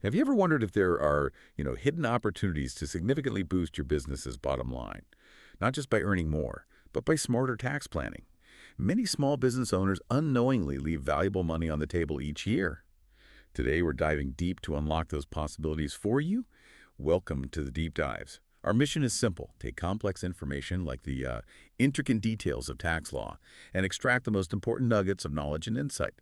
Have you ever wondered if there are, hidden opportunities to significantly boost your business's bottom line? Not just by earning more, but by smarter tax planning. Many small business owners unknowingly leave valuable money on the table each year. Today, we're diving deep to unlock those possibilities for you. Welcome to the Deep Dives. Our mission is simple. Take complex information like the intricate details of tax law and extract the most important nuggets of knowledge and insight.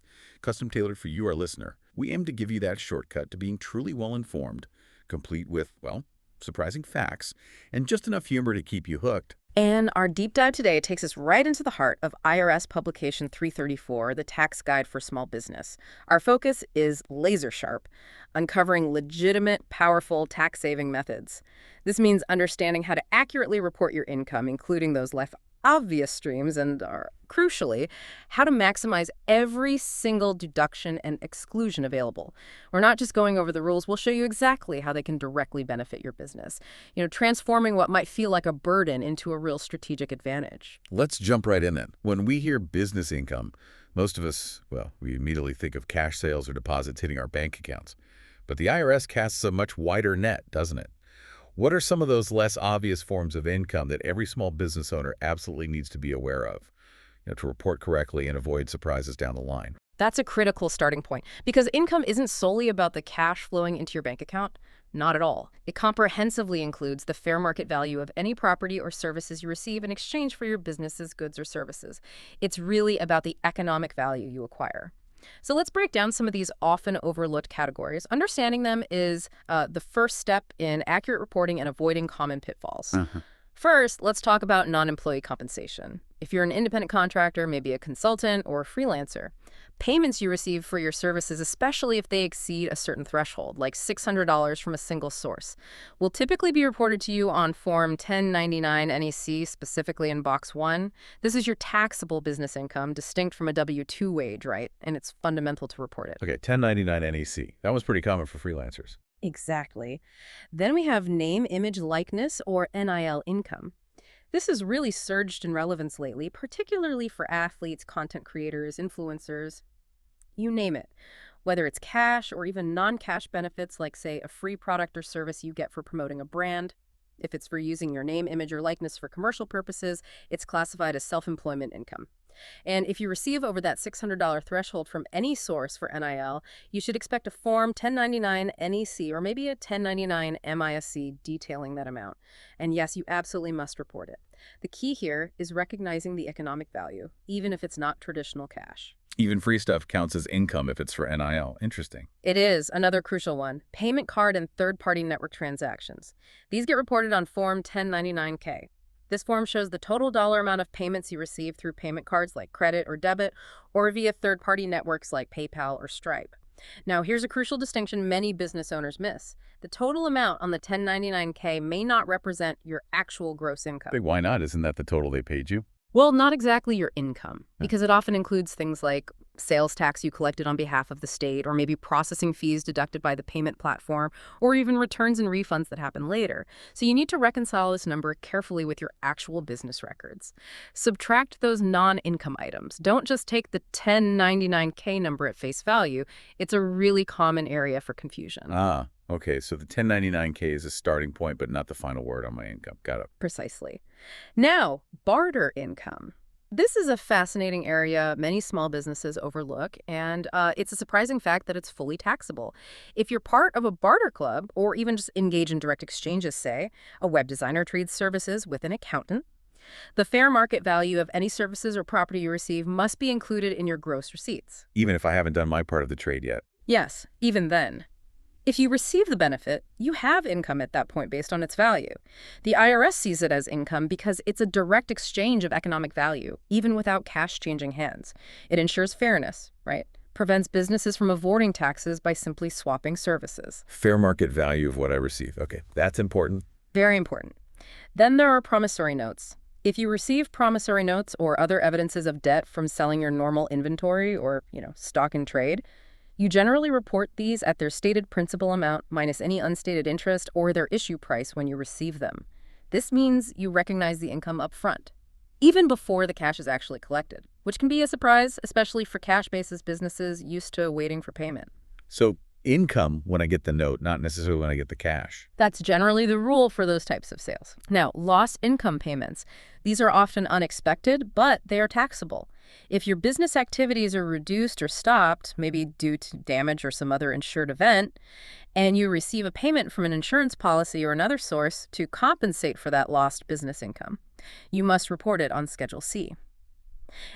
Custom tailored for you, our listener. We aim to give you that shortcut to being truly well-informed, complete with, well, surprising facts, and just enough humor to keep you hooked. And our deep dive today takes us right into the heart of IRS Publication 334, the Tax Guide for Small Business. Our focus is laser sharp, uncovering legitimate, powerful tax-saving methods. This means understanding how to accurately report your income, including those less obvious streams, and crucially, how to maximize every single deduction and exclusion available. We're not just going over the rules, we'll show you exactly how they can directly benefit your business, transforming what might feel like a burden into a real strategic advantage. Let's jump right in then. When we hear business income, most of us, well, we immediately think of cash sales or deposits hitting our bank accounts. But the IRS casts a much wider net, doesn't it? What are some of those less obvious forms of income that every small business owner absolutely needs to be aware of, to report correctly and avoid surprises down the line? That's a critical starting point, because income isn't solely about the cash flowing into your bank account. Not at all. It comprehensively includes the fair market value of any property or services you receive in exchange for your business's goods or services. It's really about the economic value you acquire. So let's break down some of these often overlooked categories. Understanding them is the first step in accurate reporting and avoiding common pitfalls. First, let's talk about non-employee compensation. If you're an independent contractor, maybe a consultant or a freelancer, payments you receive for your services, especially if they exceed a certain threshold, like $600 from a single source, will typically be reported to you on Form 1099 NEC, specifically in Box 1. This is your taxable business income, distinct from a W-2 wage, right? And it's fundamental to report it. Okay, 1099 NEC. That was pretty common for freelancers. Exactly. Then we have name, image, likeness, or NIL income. This has really surged in relevance lately, particularly for athletes, content creators, influencers, you name it. Whether it's cash or even non-cash benefits like, say, a free product or service you get for promoting a brand. If it's for using your name, image, or likeness for commercial purposes, it's classified as self-employment income. And if you receive over that $600 threshold from any source for NIL, you should expect a Form 1099 NEC or maybe a 1099 MISC detailing that amount. And yes, you absolutely must report it. The key here is recognizing the economic value, even if it's not traditional cash. Even free stuff counts as income if it's for NIL. Interesting. It is another crucial one. Payment card and third-party network transactions. These get reported on Form 1099-K. This form shows the total dollar amount of payments you receive through payment cards like credit or debit, or via third-party networks like PayPal or Stripe. Now, here's a crucial distinction many business owners miss. The total amount on the 1099-K may not represent your actual gross income. Wait, why not? Isn't that the total they paid you? Well, not exactly your income, because it often includes things like sales tax you collected on behalf of the state, or maybe processing fees deducted by the payment platform, or even returns and refunds that happen later. So you need to reconcile this number carefully with your actual business records. Subtract those non-income items. Don't just take the 1099-K number at face value. It's a really common area for confusion. Okay, so the 1099-K is a starting point, but not the final word on my income. Got it. Precisely. Now, barter income. This is a fascinating area many small businesses overlook, and it's a surprising fact that it's fully taxable. If you're part of a barter club, or even just engage in direct exchanges, say, a web designer trades services with an accountant, the fair market value of any services or property you receive must be included in your gross receipts. Even if I haven't done my part of the trade yet. Yes, even then. If you receive the benefit, you have income at that point based on its value. The IRS sees it as income because it's a direct exchange of economic value, even without cash changing hands. It ensures fairness, right? Prevents businesses from avoiding taxes by simply swapping services. Fair market value of what I receive. Okay, that's important. Very important. Then there are promissory notes. If you receive promissory notes or other evidences of debt from selling your normal inventory or, stock in trade, you generally report these at their stated principal amount minus any unstated interest or their issue price when you receive them. This means you recognize the income up front, even before the cash is actually collected, which can be a surprise, especially for cash-basis businesses used to waiting for payment. So income when I get the note, not necessarily when I get the cash. That's generally the rule for those types of sales. Now, lost income payments. These are often unexpected, but they are taxable. If your business activities are reduced or stopped, maybe due to damage or some other insured event, and you receive a payment from an insurance policy or another source to compensate for that lost business income, you must report it on Schedule C.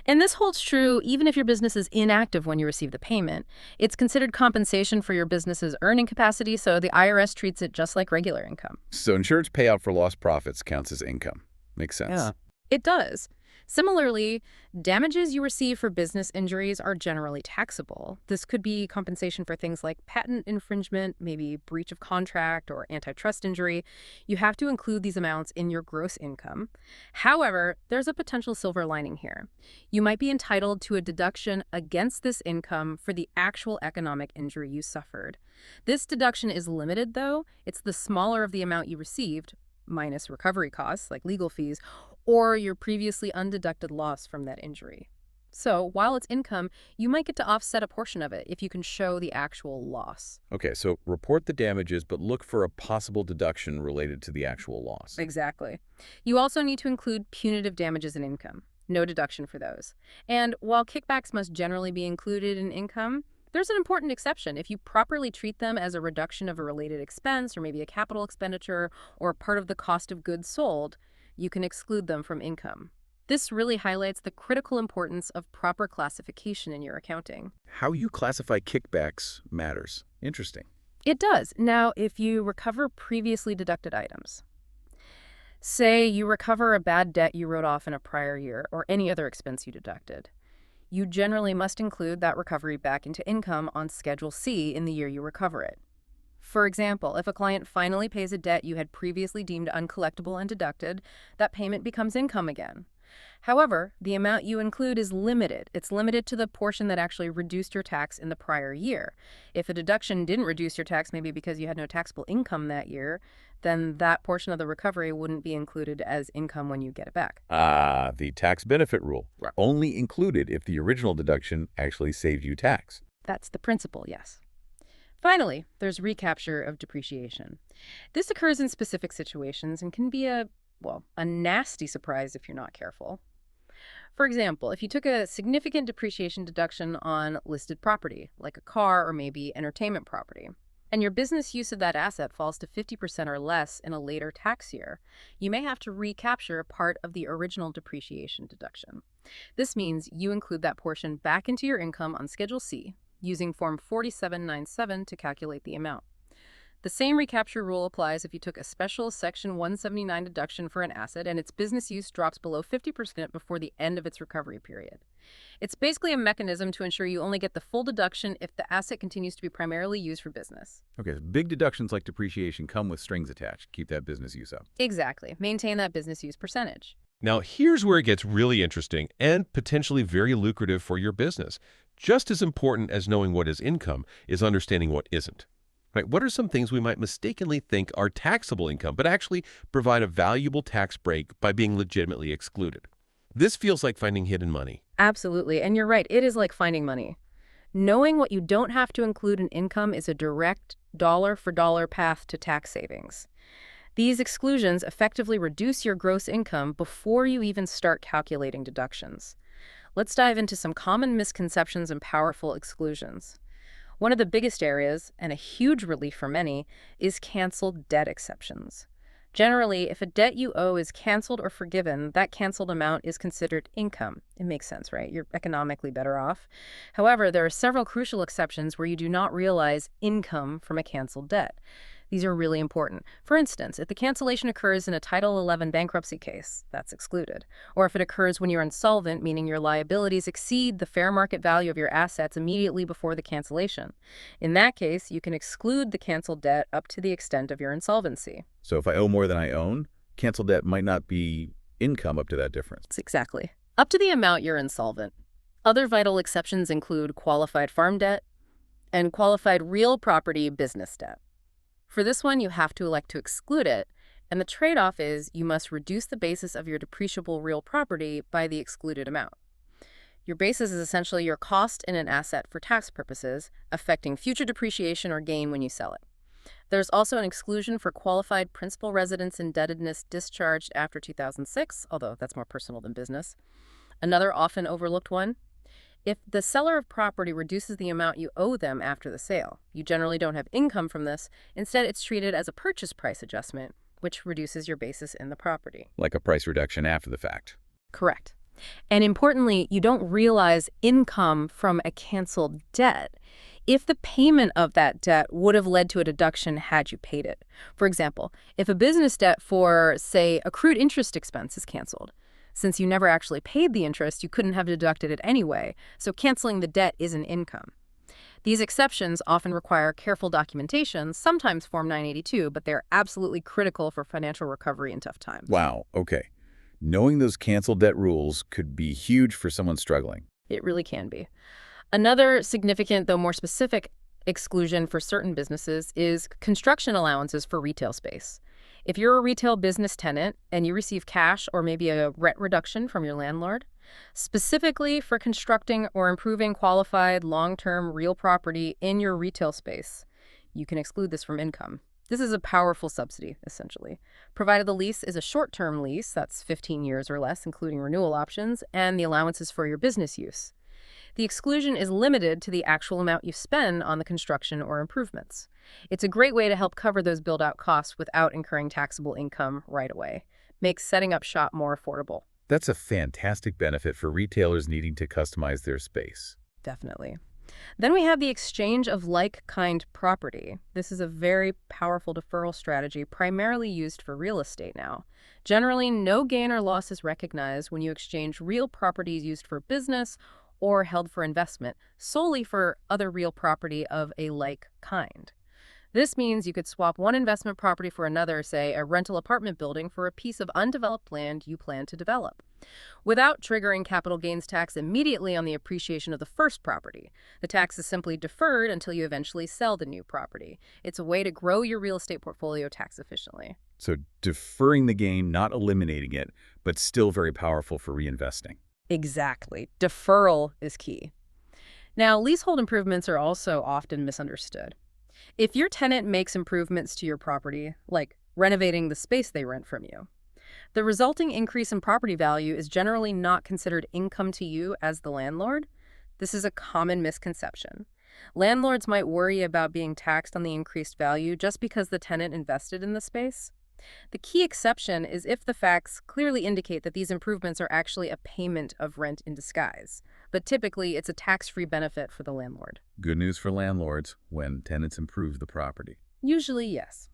And this holds true even if your business is inactive when you receive the payment. It's considered compensation for your business's earning capacity, so the IRS treats it just like regular income. So insurance payout for lost profits counts as income. Makes sense. Yeah. It does. Similarly, damages you receive for business injuries are generally taxable. This could be compensation for things like patent infringement, maybe breach of contract or antitrust injury. You have to include these amounts in your gross income. However, there's a potential silver lining here. You might be entitled to a deduction against this income for the actual economic injury you suffered. This deduction is limited, though. It's the smaller of the amount you received, minus recovery costs like legal fees, or your previously undeducted loss from that injury. So while it's income, you might get to offset a portion of it if you can show the actual loss. Okay, so report the damages, but look for a possible deduction related to the actual loss. Exactly. You also need to include punitive damages in income. No deduction for those. And while kickbacks must generally be included in income, there's an important exception. If you properly treat them as a reduction of a related expense or maybe a capital expenditure or part of the cost of goods sold, you can exclude them from income. This really highlights the critical importance of proper classification in your accounting. How you classify kickbacks matters. Interesting. It does. Now, if you recover previously deducted items, say you recover a bad debt you wrote off in a prior year or any other expense you deducted, you generally must include that recovery back into income on Schedule C in the year you recover it. For example, if a client finally pays a debt you had previously deemed uncollectible and deducted, that payment becomes income again. However, the amount you include is limited. It's limited to the portion that actually reduced your tax in the prior year. If a deduction didn't reduce your tax, maybe because you had no taxable income that year, then that portion of the recovery wouldn't be included as income when you get it back. The tax benefit rule. Right. Only included if the original deduction actually saved you tax. That's the principle, yes. Finally, there's recapture of depreciation. This occurs in specific situations and can be a nasty surprise if you're not careful. For example, if you took a significant depreciation deduction on listed property, like a car or maybe entertainment property, and your business use of that asset falls to 50% or less in a later tax year, you may have to recapture part of the original depreciation deduction. This means you include that portion back into your income on Schedule C, using Form 4797 to calculate the amount. The same recapture rule applies if you took a special Section 179 deduction for an asset and its business use drops below 50% before the end of its recovery period. It's basically a mechanism to ensure you only get the full deduction if the asset continues to be primarily used for business. Okay, so big deductions like depreciation come with strings attached. Keep that business use up. Exactly. Maintain that business use percentage. Now, here's where it gets really interesting and potentially very lucrative for your business. Just as important as knowing what is income is understanding what isn't. Right? What are some things we might mistakenly think are taxable income, but actually provide a valuable tax break by being legitimately excluded? This feels like finding hidden money. Absolutely. And you're right. It is like finding money. Knowing what you don't have to include in income is a direct dollar-for-dollar path to tax savings. These exclusions effectively reduce your gross income before you even start calculating deductions. Let's dive into some common misconceptions and powerful exclusions. One of the biggest areas, and a huge relief for many, is canceled debt exceptions. Generally, if a debt you owe is canceled or forgiven, that canceled amount is considered income. It makes sense, right? You're economically better off. However, there are several crucial exceptions where you do not realize income from a canceled debt. These are really important. For instance, if the cancellation occurs in a Title 11 bankruptcy case, that's excluded. Or if it occurs when you're insolvent, meaning your liabilities exceed the fair market value of your assets immediately before the cancellation. In that case, you can exclude the canceled debt up to the extent of your insolvency. So if I owe more than I own, canceled debt might not be income up to that difference. Exactly. Up to the amount you're insolvent. Other vital exceptions include qualified farm debt and qualified real property business debt. For this one, you have to elect to exclude it, and the trade-off is you must reduce the basis of your depreciable real property by the excluded amount. Your basis is essentially your cost in an asset for tax purposes, affecting future depreciation or gain when you sell it. There's also an exclusion for qualified principal residence indebtedness discharged after 2006, although that's more personal than business. Another often overlooked one: if the seller of property reduces the amount you owe them after the sale, you generally don't have income from this. Instead, it's treated as a purchase price adjustment, which reduces your basis in the property. Like a price reduction after the fact. Correct. And importantly, you don't realize income from a canceled debt if the payment of that debt would have led to a deduction had you paid it. For example, if a business debt for, say, accrued interest expense is canceled, since you never actually paid the interest, you couldn't have deducted it anyway, so canceling the debt isn't income. These exceptions often require careful documentation, sometimes Form 982, but they're absolutely critical for financial recovery in tough times. Wow, okay. Knowing those canceled debt rules could be huge for someone struggling. It really can be. Another significant, though more specific, exclusion for certain businesses is construction allowances for retail space. If you're a retail business tenant and you receive cash or maybe a rent reduction from your landlord, specifically for constructing or improving qualified long-term real property in your retail space, you can exclude this from income. This is a powerful subsidy, essentially, provided the lease is a short-term lease, that's 15 years or less, including renewal options, and the allowance is for your business use. The exclusion is limited to the actual amount you spend on the construction or improvements. It's a great way to help cover those build-out costs without incurring taxable income right away. Makes setting up shop more affordable. That's a fantastic benefit for retailers needing to customize their space. Definitely. Then we have the exchange of like-kind property. This is a very powerful deferral strategy primarily used for real estate now. Generally, no gain or loss is recognized when you exchange real properties used for business or held for investment solely for other real property of a like kind. This means you could swap one investment property for another, say a rental apartment building for a piece of undeveloped land you plan to develop, without triggering capital gains tax immediately on the appreciation of the first property. The tax is simply deferred until you eventually sell the new property. It's a way to grow your real estate portfolio tax efficiently. So deferring the gain, not eliminating it, but still very powerful for reinvesting. Exactly. Deferral is key. Now, leasehold improvements are also often misunderstood. If your tenant makes improvements to your property, like renovating the space they rent from you, the resulting increase in property value is generally not considered income to you as the landlord. This is a common misconception. Landlords might worry about being taxed on the increased value just because the tenant invested in the space. The key exception is if the facts clearly indicate that these improvements are actually a payment of rent in disguise, but typically it's a tax-free benefit for the landlord. Good news for landlords when tenants improve the property. Usually, yes.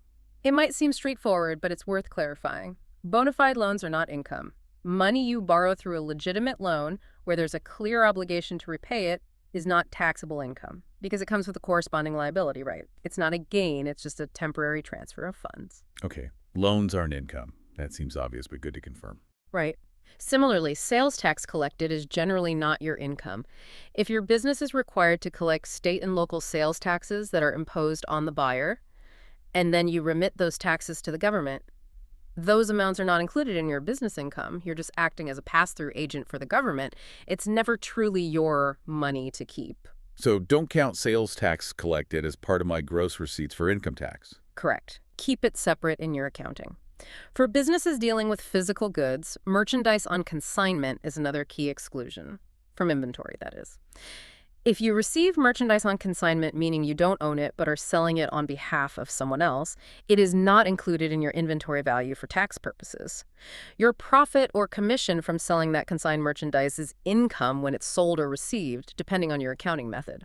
It might seem straightforward, but it's worth clarifying. Bona fide loans are not income. Money you borrow through a legitimate loan where there's a clear obligation to repay it is not taxable income because it comes with a corresponding liability, right? It's not a gain, it's just a temporary transfer of funds. Okay, loans aren't income. That seems obvious, but good to confirm. Right. Similarly, sales tax collected is generally not your income. If your business is required to collect state and local sales taxes that are imposed on the buyer, and then you remit those taxes to the government, those amounts are not included in your business income. You're just acting as a pass-through agent for the government. It's never truly your money to keep. So don't count sales tax collected as part of my gross receipts for income tax. Correct. Keep it separate in your accounting. For businesses dealing with physical goods, merchandise on consignment is another key exclusion. From inventory, that is. If you receive merchandise on consignment, meaning you don't own it but are selling it on behalf of someone else, it is not included in your inventory value for tax purposes. Your profit or commission from selling that consigned merchandise is income when it's sold or received, depending on your accounting method.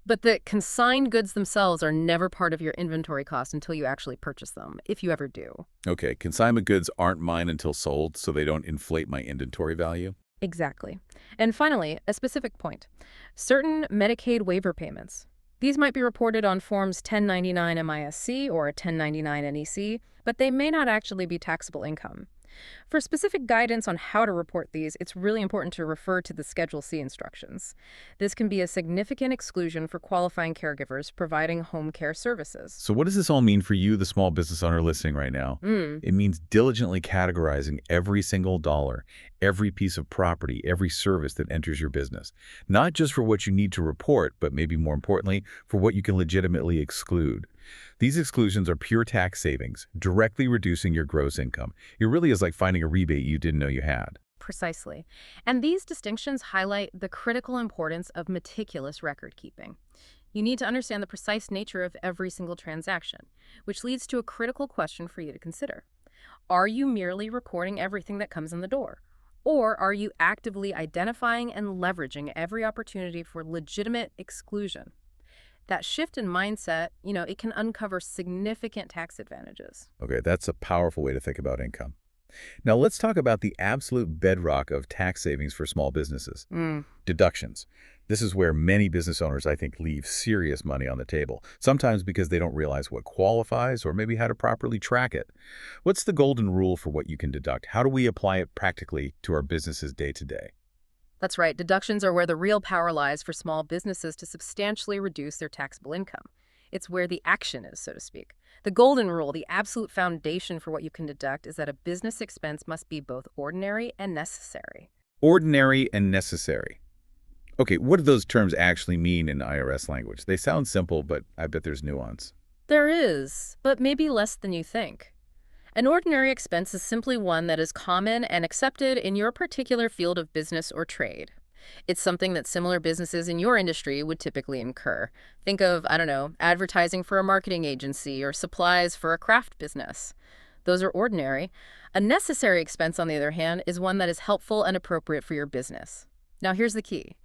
But the consigned goods themselves are never part of your inventory cost until you actually purchase them, if you ever do. Okay, consignment goods aren't mine until sold, so they don't inflate my inventory value? Exactly. And finally, a specific point. Certain Medicaid waiver payments. These might be reported on Forms 1099 MISC or 1099 NEC, but they may not actually be taxable income. For specific guidance on how to report these, it's really important to refer to the Schedule C instructions. This can be a significant exclusion for qualifying caregivers providing home care services. So what does this all mean for you, the small business owner listening right now? It means diligently categorizing every single dollar, every piece of property, every service that enters your business. Not just for what you need to report, but maybe more importantly, for what you can legitimately exclude. These exclusions are pure tax savings, directly reducing your gross income. It really is like finding a rebate you didn't know you had. Precisely. And these distinctions highlight the critical importance of meticulous record keeping. You need to understand the precise nature of every single transaction, which leads to a critical question for you to consider. Are you merely reporting everything that comes in the door? Or are you actively identifying and leveraging every opportunity for legitimate exclusion? That shift in mindset, it can uncover significant tax advantages. Okay, that's a powerful way to think about income. Now let's talk about the absolute bedrock of tax savings for small businesses. Deductions. This is where many business owners, I think, leave serious money on the table, sometimes because they don't realize what qualifies or maybe how to properly track it. What's the golden rule for what you can deduct? How do we apply it practically to our businesses day to day? That's right. Deductions are where the real power lies for small businesses to substantially reduce their taxable income. It's where the action is, so to speak. The golden rule, the absolute foundation for what you can deduct, is that a business expense must be both ordinary and necessary. Ordinary and necessary. Okay, what do those terms actually mean in IRS language? They sound simple, but I bet there's nuance. There is, but maybe less than you think. An ordinary expense is simply one that is common and accepted in your particular field of business or trade. It's something that similar businesses in your industry would typically incur. Think of, advertising for a marketing agency or supplies for a craft business. Those are ordinary. A necessary expense, on the other hand, is one that is helpful and appropriate for your business. Now, here's the key.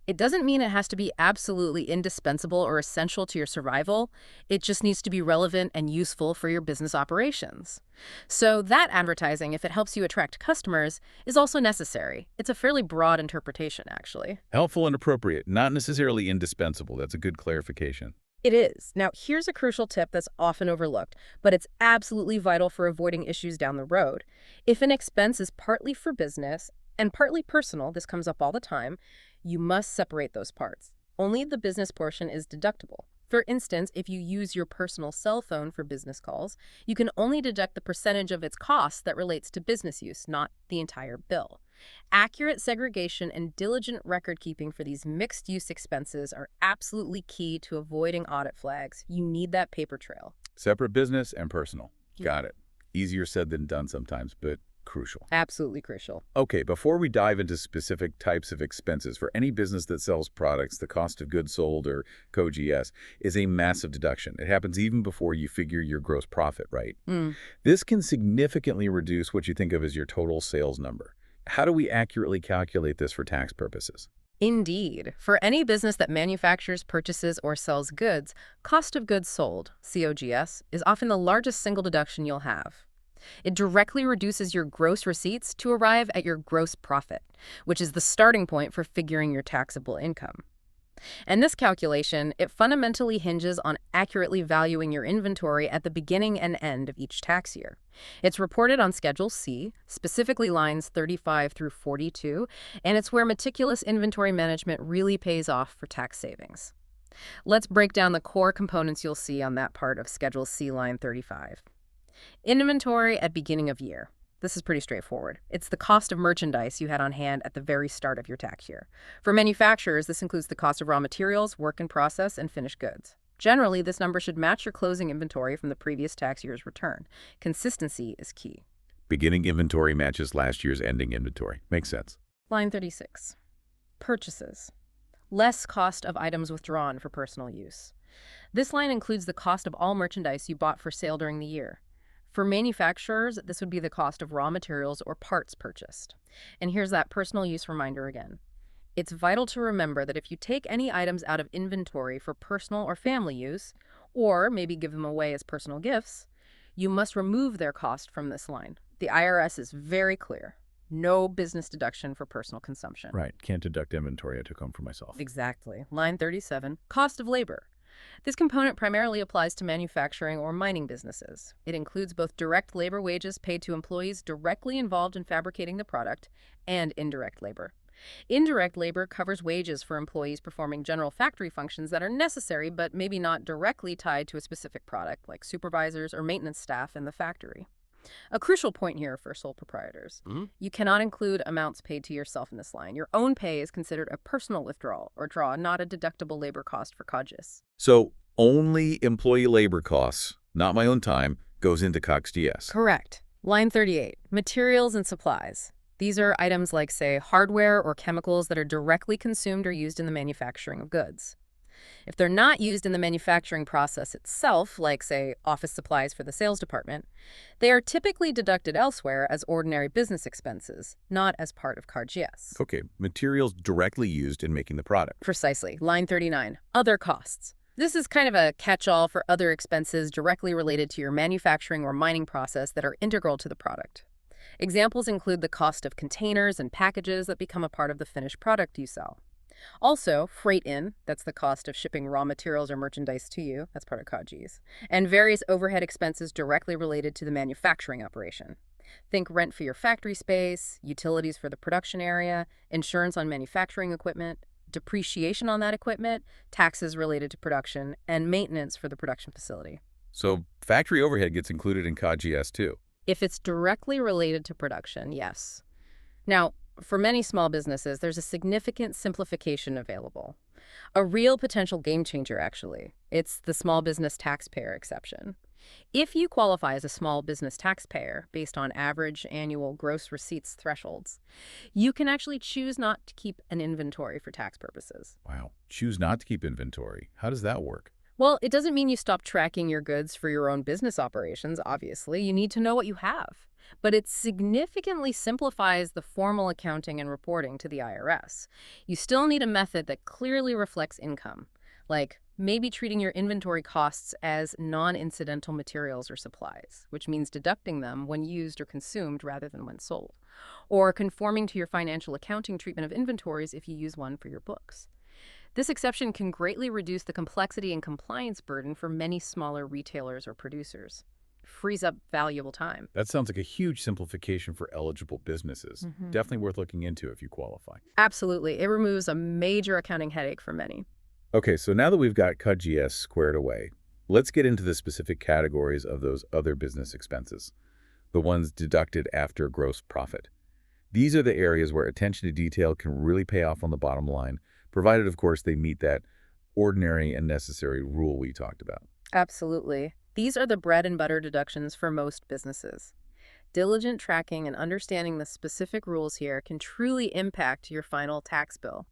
It doesn't mean it has to be absolutely indispensable or essential to your survival. It just needs to be relevant and useful for your business operations. So that advertising, if it helps you attract customers, is also necessary. It's a fairly broad interpretation, actually. Helpful and appropriate, not necessarily indispensable. That's a good clarification. It is. Now, here's a crucial tip that's often overlooked, but it's absolutely vital for avoiding issues down the road. If an expense is partly for business and partly personal, this comes up all the time, you must separate those parts. Only the business portion is deductible. For instance, if you use your personal cell phone for business calls, you can only deduct the percentage of its cost that relates to business use, not the entire bill. Accurate segregation and diligent record keeping for these mixed-use expenses are absolutely key to avoiding audit flags. You need that paper trail. Separate business and personal. Got it. Easier said than done sometimes, but crucial. Absolutely crucial. Okay, before we dive into specific types of expenses, for any business that sells products, the cost of goods sold, or COGS, is a massive deduction. It happens even before you figure your gross profit, right? This can significantly reduce what you think of as your total sales number. How do we accurately calculate this for tax purposes? Indeed. For any business that manufactures, purchases, or sells goods, cost of goods sold, COGS, is often the largest single deduction you'll have. It directly reduces your gross receipts to arrive at your gross profit, which is the starting point for figuring your taxable income. And this calculation, it fundamentally hinges on accurately valuing your inventory at the beginning and end of each tax year. It's reported on Schedule C, specifically lines 35 through 42, and it's where meticulous inventory management really pays off for tax savings. Let's break down the core components you'll see on that part of Schedule C, line 35. Inventory at beginning of year. This is pretty straightforward. It's the cost of merchandise you had on hand at the very start of your tax year. For manufacturers, this includes the cost of raw materials, work in process, and finished goods. Generally, this number should match your closing inventory from the previous tax year's return. Consistency is key. Beginning inventory matches last year's ending inventory. Makes sense. Line 36. Purchases. Less cost of items withdrawn for personal use. This line includes the cost of all merchandise you bought for sale during the year. For manufacturers, this would be the cost of raw materials or parts purchased. And here's that personal use reminder again. It's vital to remember that if you take any items out of inventory for personal or family use, or maybe give them away as personal gifts, you must remove their cost from this line. The IRS is very clear. No business deduction for personal consumption. Right. Can't deduct inventory I took home for myself. Exactly. Line 37, cost of labor. This component primarily applies to manufacturing or mining businesses. It includes both direct labor wages paid to employees directly involved in fabricating the product and indirect labor. Indirect labor covers wages for employees performing general factory functions that are necessary but maybe not directly tied to a specific product, like supervisors or maintenance staff in the factory. A crucial point here for sole proprietors. You cannot include amounts paid to yourself in this line. Your own pay is considered a personal withdrawal or draw, not a deductible labor cost for COGS. So only employee labor costs, not my own time, goes into COGS. Correct. Line 38, materials and supplies. These are items like, say, hardware or chemicals that are directly consumed or used in the manufacturing of goods. If they're not used in the manufacturing process itself, like, say, office supplies for the sales department, they are typically deducted elsewhere as ordinary business expenses, not as part of COGS. Okay, materials directly used in making the product. Precisely. Line 39, other costs. This is kind of a catch-all for other expenses directly related to your manufacturing or mining process that are integral to the product. Examples include the cost of containers and packages that become a part of the finished product you sell. Also, freight in, that's the cost of shipping raw materials or merchandise to you, that's part of COGS, and various overhead expenses directly related to the manufacturing operation. Think rent for your factory space, utilities for the production area, insurance on manufacturing equipment, depreciation on that equipment, taxes related to production, and maintenance for the production facility. So factory overhead gets included in COGS too. If it's directly related to production, yes. Now, for many small businesses, there's a significant simplification available. A real potential game changer, actually. It's the small business taxpayer exception. If you qualify as a small business taxpayer based on average annual gross receipts thresholds, you can actually choose not to keep an inventory for tax purposes. Wow. Choose not to keep inventory. How does that work? Well, it doesn't mean you stop tracking your goods for your own business operations, obviously. You need to know what you have. But it significantly simplifies the formal accounting and reporting to the IRS. You still need a method that clearly reflects income, like maybe treating your inventory costs as non-incidental materials or supplies, which means deducting them when used or consumed rather than when sold, or conforming to your financial accounting treatment of inventories if you use one for your books. This exception can greatly reduce the complexity and compliance burden for many smaller retailers or producers. Frees up valuable time. That sounds like a huge simplification for eligible businesses. Definitely worth looking into if you qualify. Absolutely. It removes a major accounting headache for many. Okay, so now that we've got COGS squared away, let's get into the specific categories of those other business expenses, the ones deducted after gross profit. These are the areas where attention to detail can really pay off on the bottom line, provided, of course, they meet that ordinary and necessary rule we talked about. Absolutely. These are the bread and butter deductions for most businesses. Diligent tracking and understanding the specific rules here can truly impact your final tax bill.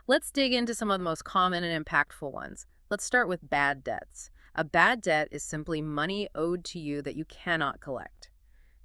Let's dig into some of the most common and impactful ones. Let's start with bad debts. A bad debt is simply money owed to you that you cannot collect.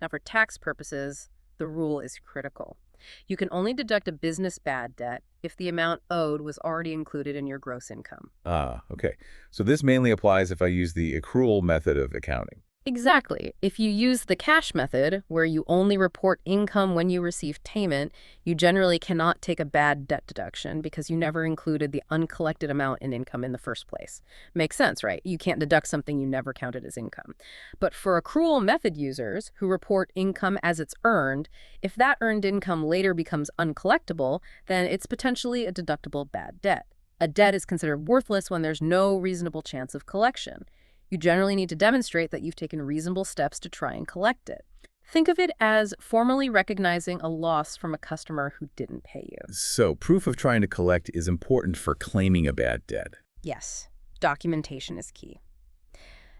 Now, for tax purposes, the rule is critical. You can only deduct a business bad debt if the amount owed was already included in your gross income. Okay. So this mainly applies if I use the accrual method of accounting. Exactly. If you use the cash method, where you only report income when you receive payment, you generally cannot take a bad debt deduction because you never included the uncollected amount in income in the first place. Makes sense, right? You can't deduct something you never counted as income. But for accrual method users who report income as it's earned, if that earned income later becomes uncollectible, then it's potentially a deductible bad debt. A debt is considered worthless when there's no reasonable chance of collection. You generally need to demonstrate that you've taken reasonable steps to try and collect it. Think of it as formally recognizing a loss from a customer who didn't pay you. So proof of trying to collect is important for claiming a bad debt. Yes, documentation is key.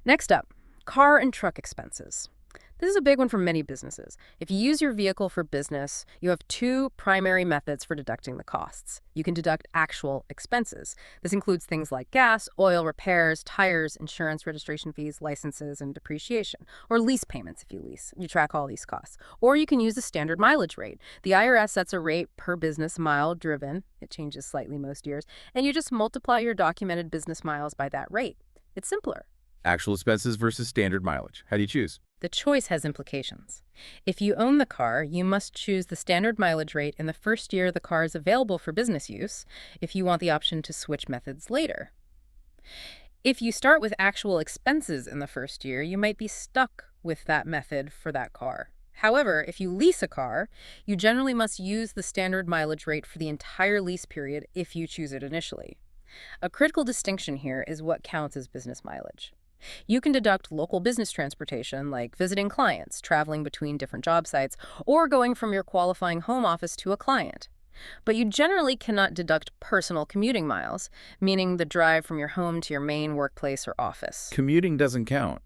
Next up, car and truck expenses. This is a big one for many businesses. If you use your vehicle for business, you have two primary methods for deducting the costs. You can deduct actual expenses. This includes things like gas, oil, repairs, tires, insurance, registration fees, licenses, and depreciation, or lease payments if you lease. You track all these costs. Or you can use the standard mileage rate. The IRS sets a rate per business mile driven. It changes slightly most years. And you just multiply your documented business miles by that rate. It's simpler. Actual expenses versus standard mileage. How do you choose? The choice has implications. If you own the car, you must choose the standard mileage rate in the first year the car is available for business use if you want the option to switch methods later. If you start with actual expenses in the first year, you might be stuck with that method for that car. However, if you lease a car, you generally must use the standard mileage rate for the entire lease period if you choose it initially. A critical distinction here is what counts as business mileage. You can deduct local business transportation, like visiting clients, traveling between different job sites, or going from your qualifying home office to a client. But you generally cannot deduct personal commuting miles, meaning the drive from your home to your main workplace or office. Commuting doesn't count,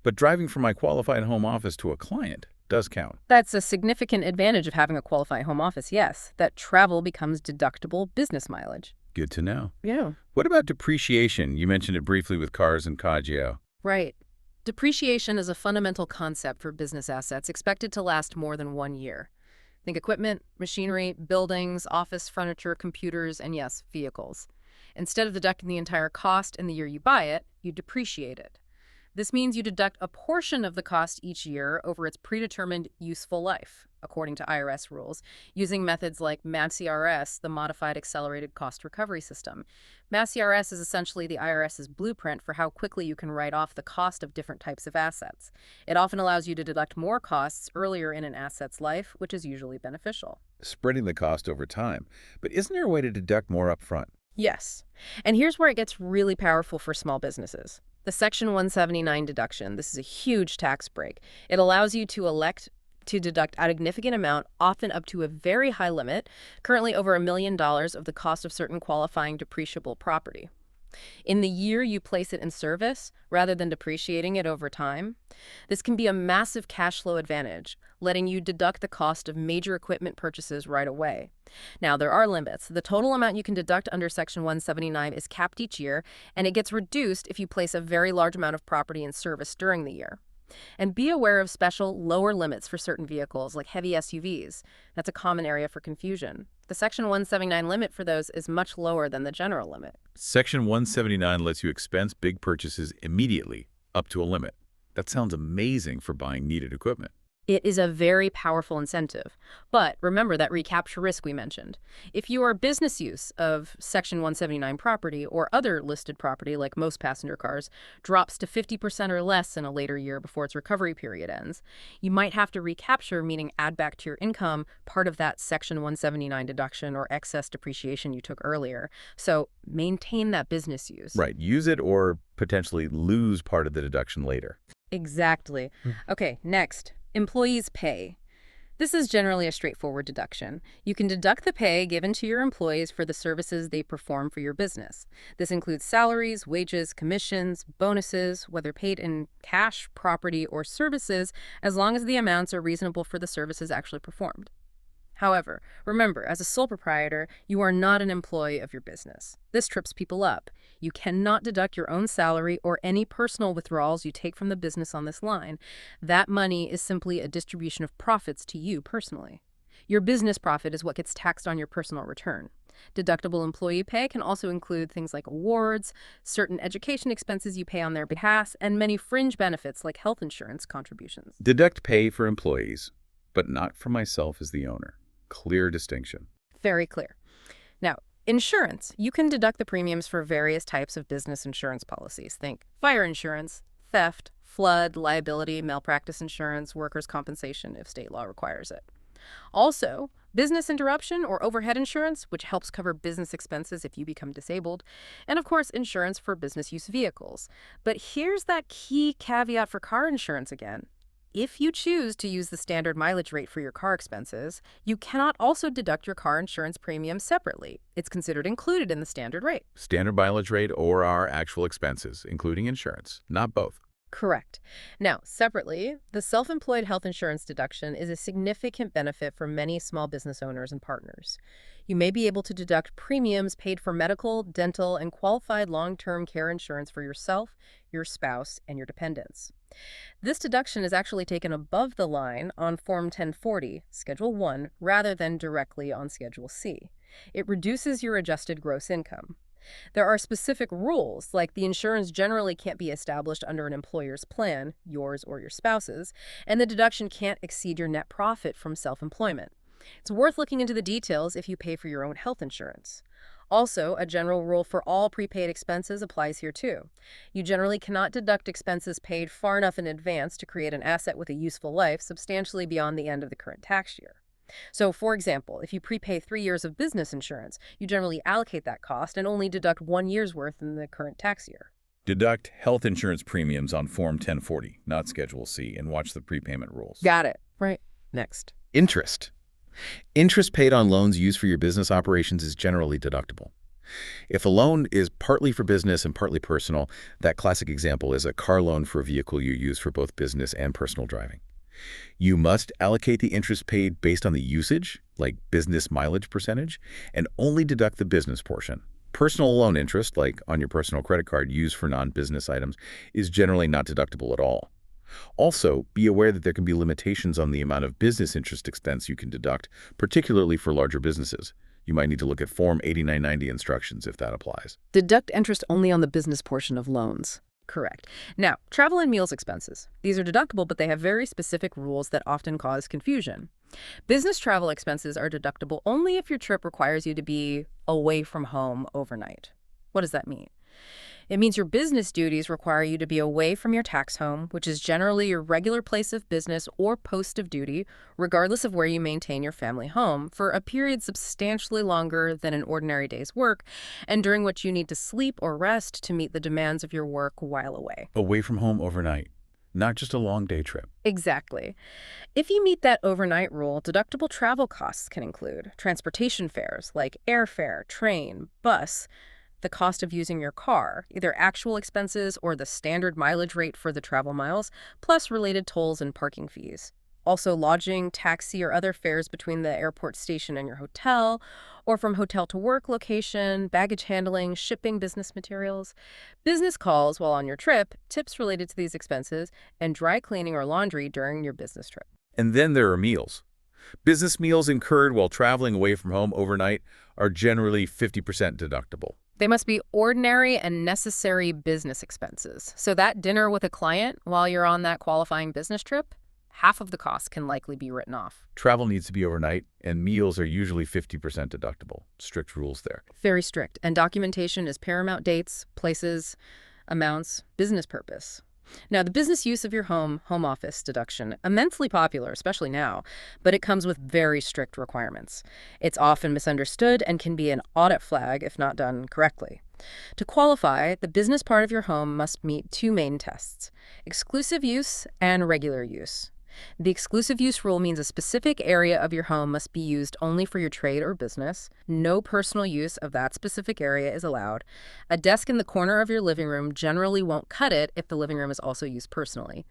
but driving from my qualified home office to a client does count. That's a significant advantage of having a qualified home office, yes, that travel becomes deductible business mileage. Good to know. Yeah. What about depreciation? You mentioned it briefly with cars and Cadgio. Right. Depreciation is a fundamental concept for business assets expected to last more than 1 year. Think equipment, machinery, buildings, office furniture, computers, and yes, vehicles. Instead of deducting the entire cost in the year you buy it, you depreciate it. This means you deduct a portion of the cost each year over its predetermined useful life, according to IRS rules, using methods like MAD-CRS, the Modified Accelerated Cost Recovery System. MAD-CRS is essentially the IRS's blueprint for how quickly you can write off the cost of different types of assets. It often allows you to deduct more costs earlier in an asset's life, which is usually beneficial. Spreading the cost over time. But isn't there a way to deduct more upfront? Yes. And here's where it gets really powerful for small businesses. The Section 179 deduction. This is a huge tax break. It allows you to elect to deduct a significant amount, often up to a very high limit, currently over $1 million of the cost of certain qualifying depreciable property. In the year you place it in service, rather than depreciating it over time, this can be a massive cash flow advantage, letting you deduct the cost of major equipment purchases right away. Now, there are limits. The total amount you can deduct under Section 179 is capped each year, and it gets reduced if you place a very large amount of property in service during the year. And be aware of special lower limits for certain vehicles, like heavy SUVs. That's a common area for confusion. The Section 179 limit for those is much lower than the general limit. Section 179 lets you expense big purchases immediately, up to a limit. That sounds amazing for buying needed equipment. It is a very powerful incentive. But remember that recapture risk we mentioned. If your business use of Section 179 property or other listed property, like most passenger cars, drops to 50% or less in a later year before its recovery period ends, you might have to recapture, meaning add back to your income part of that Section 179 deduction or excess depreciation you took earlier. So maintain that business use. Right. Use it or potentially lose part of the deduction later. Exactly. Okay, next. Employees' pay. This is generally a straightforward deduction. You can deduct the pay given to your employees for the services they perform for your business. This includes salaries, wages, commissions, bonuses, whether paid in cash, property, or services, as long as the amounts are reasonable for the services actually performed. However, remember, as a sole proprietor, you are not an employee of your business. This trips people up. You cannot deduct your own salary or any personal withdrawals you take from the business on this line. That money is simply a distribution of profits to you personally. Your business profit is what gets taxed on your personal return. Deductible employee pay can also include things like awards, certain education expenses you pay on their behalf, and many fringe benefits like health insurance contributions. Deduct pay for employees, but not for myself as the owner. Clear distinction. Very clear. Now, insurance. You can deduct the premiums for various types of business insurance policies. Think fire insurance, theft, flood, liability, malpractice insurance, workers' compensation if state law requires it. Also, business interruption or overhead insurance, which helps cover business expenses if you become disabled, and of course, insurance for business use vehicles. But here's that key caveat for car insurance again. If you choose to use the standard mileage rate for your car expenses, you cannot also deduct your car insurance premium separately. It's considered included in the standard rate. Standard mileage rate or our actual expenses, including insurance, not both. Correct. Now, separately, the self-employed health insurance deduction is a significant benefit for many small business owners and partners. You may be able to deduct premiums paid for medical, dental, and qualified long-term care insurance for yourself, your spouse, and your dependents. This deduction is actually taken above the line on Form 1040, Schedule 1, rather than directly on Schedule C. It reduces your adjusted gross income. There are specific rules, like the insurance generally can't be established under an employer's plan, yours or your spouse's, and the deduction can't exceed your net profit from self-employment. It's worth looking into the details if you pay for your own health insurance. Also, a general rule for all prepaid expenses applies here too. You generally cannot deduct expenses paid far enough in advance to create an asset with a useful life substantially beyond the end of the current tax year. So, for example, if you prepay 3 years of business insurance, you generally allocate that cost and only deduct 1 year's worth in the current tax year. Deduct health insurance premiums on Form 1040, not Schedule C, and watch the prepayment rules. Got it. Right. Next. Interest. Interest paid on loans used for your business operations is generally deductible. If a loan is partly for business and partly personal, that classic example is a car loan for a vehicle you use for both business and personal driving. You must allocate the interest paid based on the usage, like business mileage percentage, and only deduct the business portion. Personal loan interest, like on your personal credit card used for non-business items, is generally not deductible at all. Also, be aware that there can be limitations on the amount of business interest expense you can deduct, particularly for larger businesses. You might need to look at Form 8990 instructions if that applies. Deduct interest only on the business portion of loans. Correct. Now, travel and meals expenses. These are deductible, but they have very specific rules that often cause confusion. Business travel expenses are deductible only if your trip requires you to be away from home overnight. What does that mean? It means your business duties require you to be away from your tax home, which is generally your regular place of business or post of duty, regardless of where you maintain your family home, for a period substantially longer than an ordinary day's work, and during which you need to sleep or rest to meet the demands of your work while away. Away from home overnight, not just a long day trip. Exactly. If you meet that overnight rule, deductible travel costs can include transportation fares like airfare, train, bus, the cost of using your car, either actual expenses or the standard mileage rate for the travel miles, plus related tolls and parking fees. Also lodging, taxi, or other fares between the airport station and your hotel, or from hotel to work location, baggage handling, shipping business materials, business calls while on your trip, tips related to these expenses, and dry cleaning or laundry during your business trip. And then there are meals. Business meals incurred while traveling away from home overnight are generally 50% deductible. They must be ordinary and necessary business expenses. So that dinner with a client while you're on that qualifying business trip, half of the cost can likely be written off. Travel needs to be overnight, and meals are usually 50% deductible. Strict rules there. Very strict. And documentation is paramount: dates, places, amounts, business purpose. Now, the business use of your home office deduction, immensely popular, especially now, but it comes with very strict requirements. It's often misunderstood and can be an audit flag if not done correctly. To qualify, the business part of your home must meet 2 main tests: exclusive use and regular use. The exclusive use rule means a specific area of your home must be used only for your trade or business. No personal use of that specific area is allowed. A desk in the corner of your living room generally won't cut it if the living room is also used personally.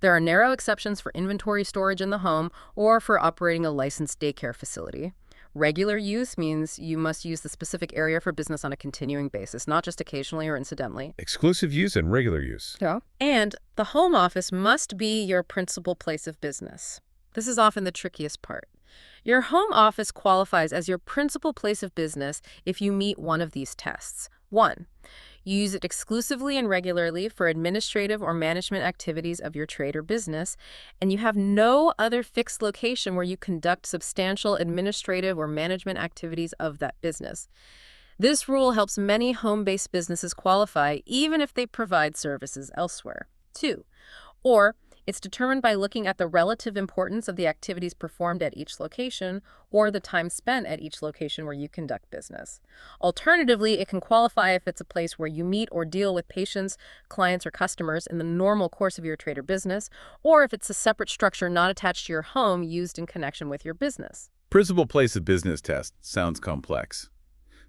There are narrow exceptions for inventory storage in the home or for operating a licensed daycare facility. Regular use means you must use the specific area for business on a continuing basis, not just occasionally or incidentally. Exclusive use and regular use. Yeah. And the home office must be your principal place of business. This is often the trickiest part. Your home office qualifies as your principal place of business if you meet one of these tests. 1. You use it exclusively and regularly for administrative or management activities of your trade or business, and you have no other fixed location where you conduct substantial administrative or management activities of that business. This rule helps many home-based businesses qualify even if they provide services elsewhere. 2. Or it's determined by looking at the relative importance of the activities performed at each location or the time spent at each location where you conduct business. Alternatively, it can qualify if it's a place where you meet or deal with patients, clients, or customers in the normal course of your trade or business, or if it's a separate structure not attached to your home used in connection with your business. Principal place of business test sounds complex.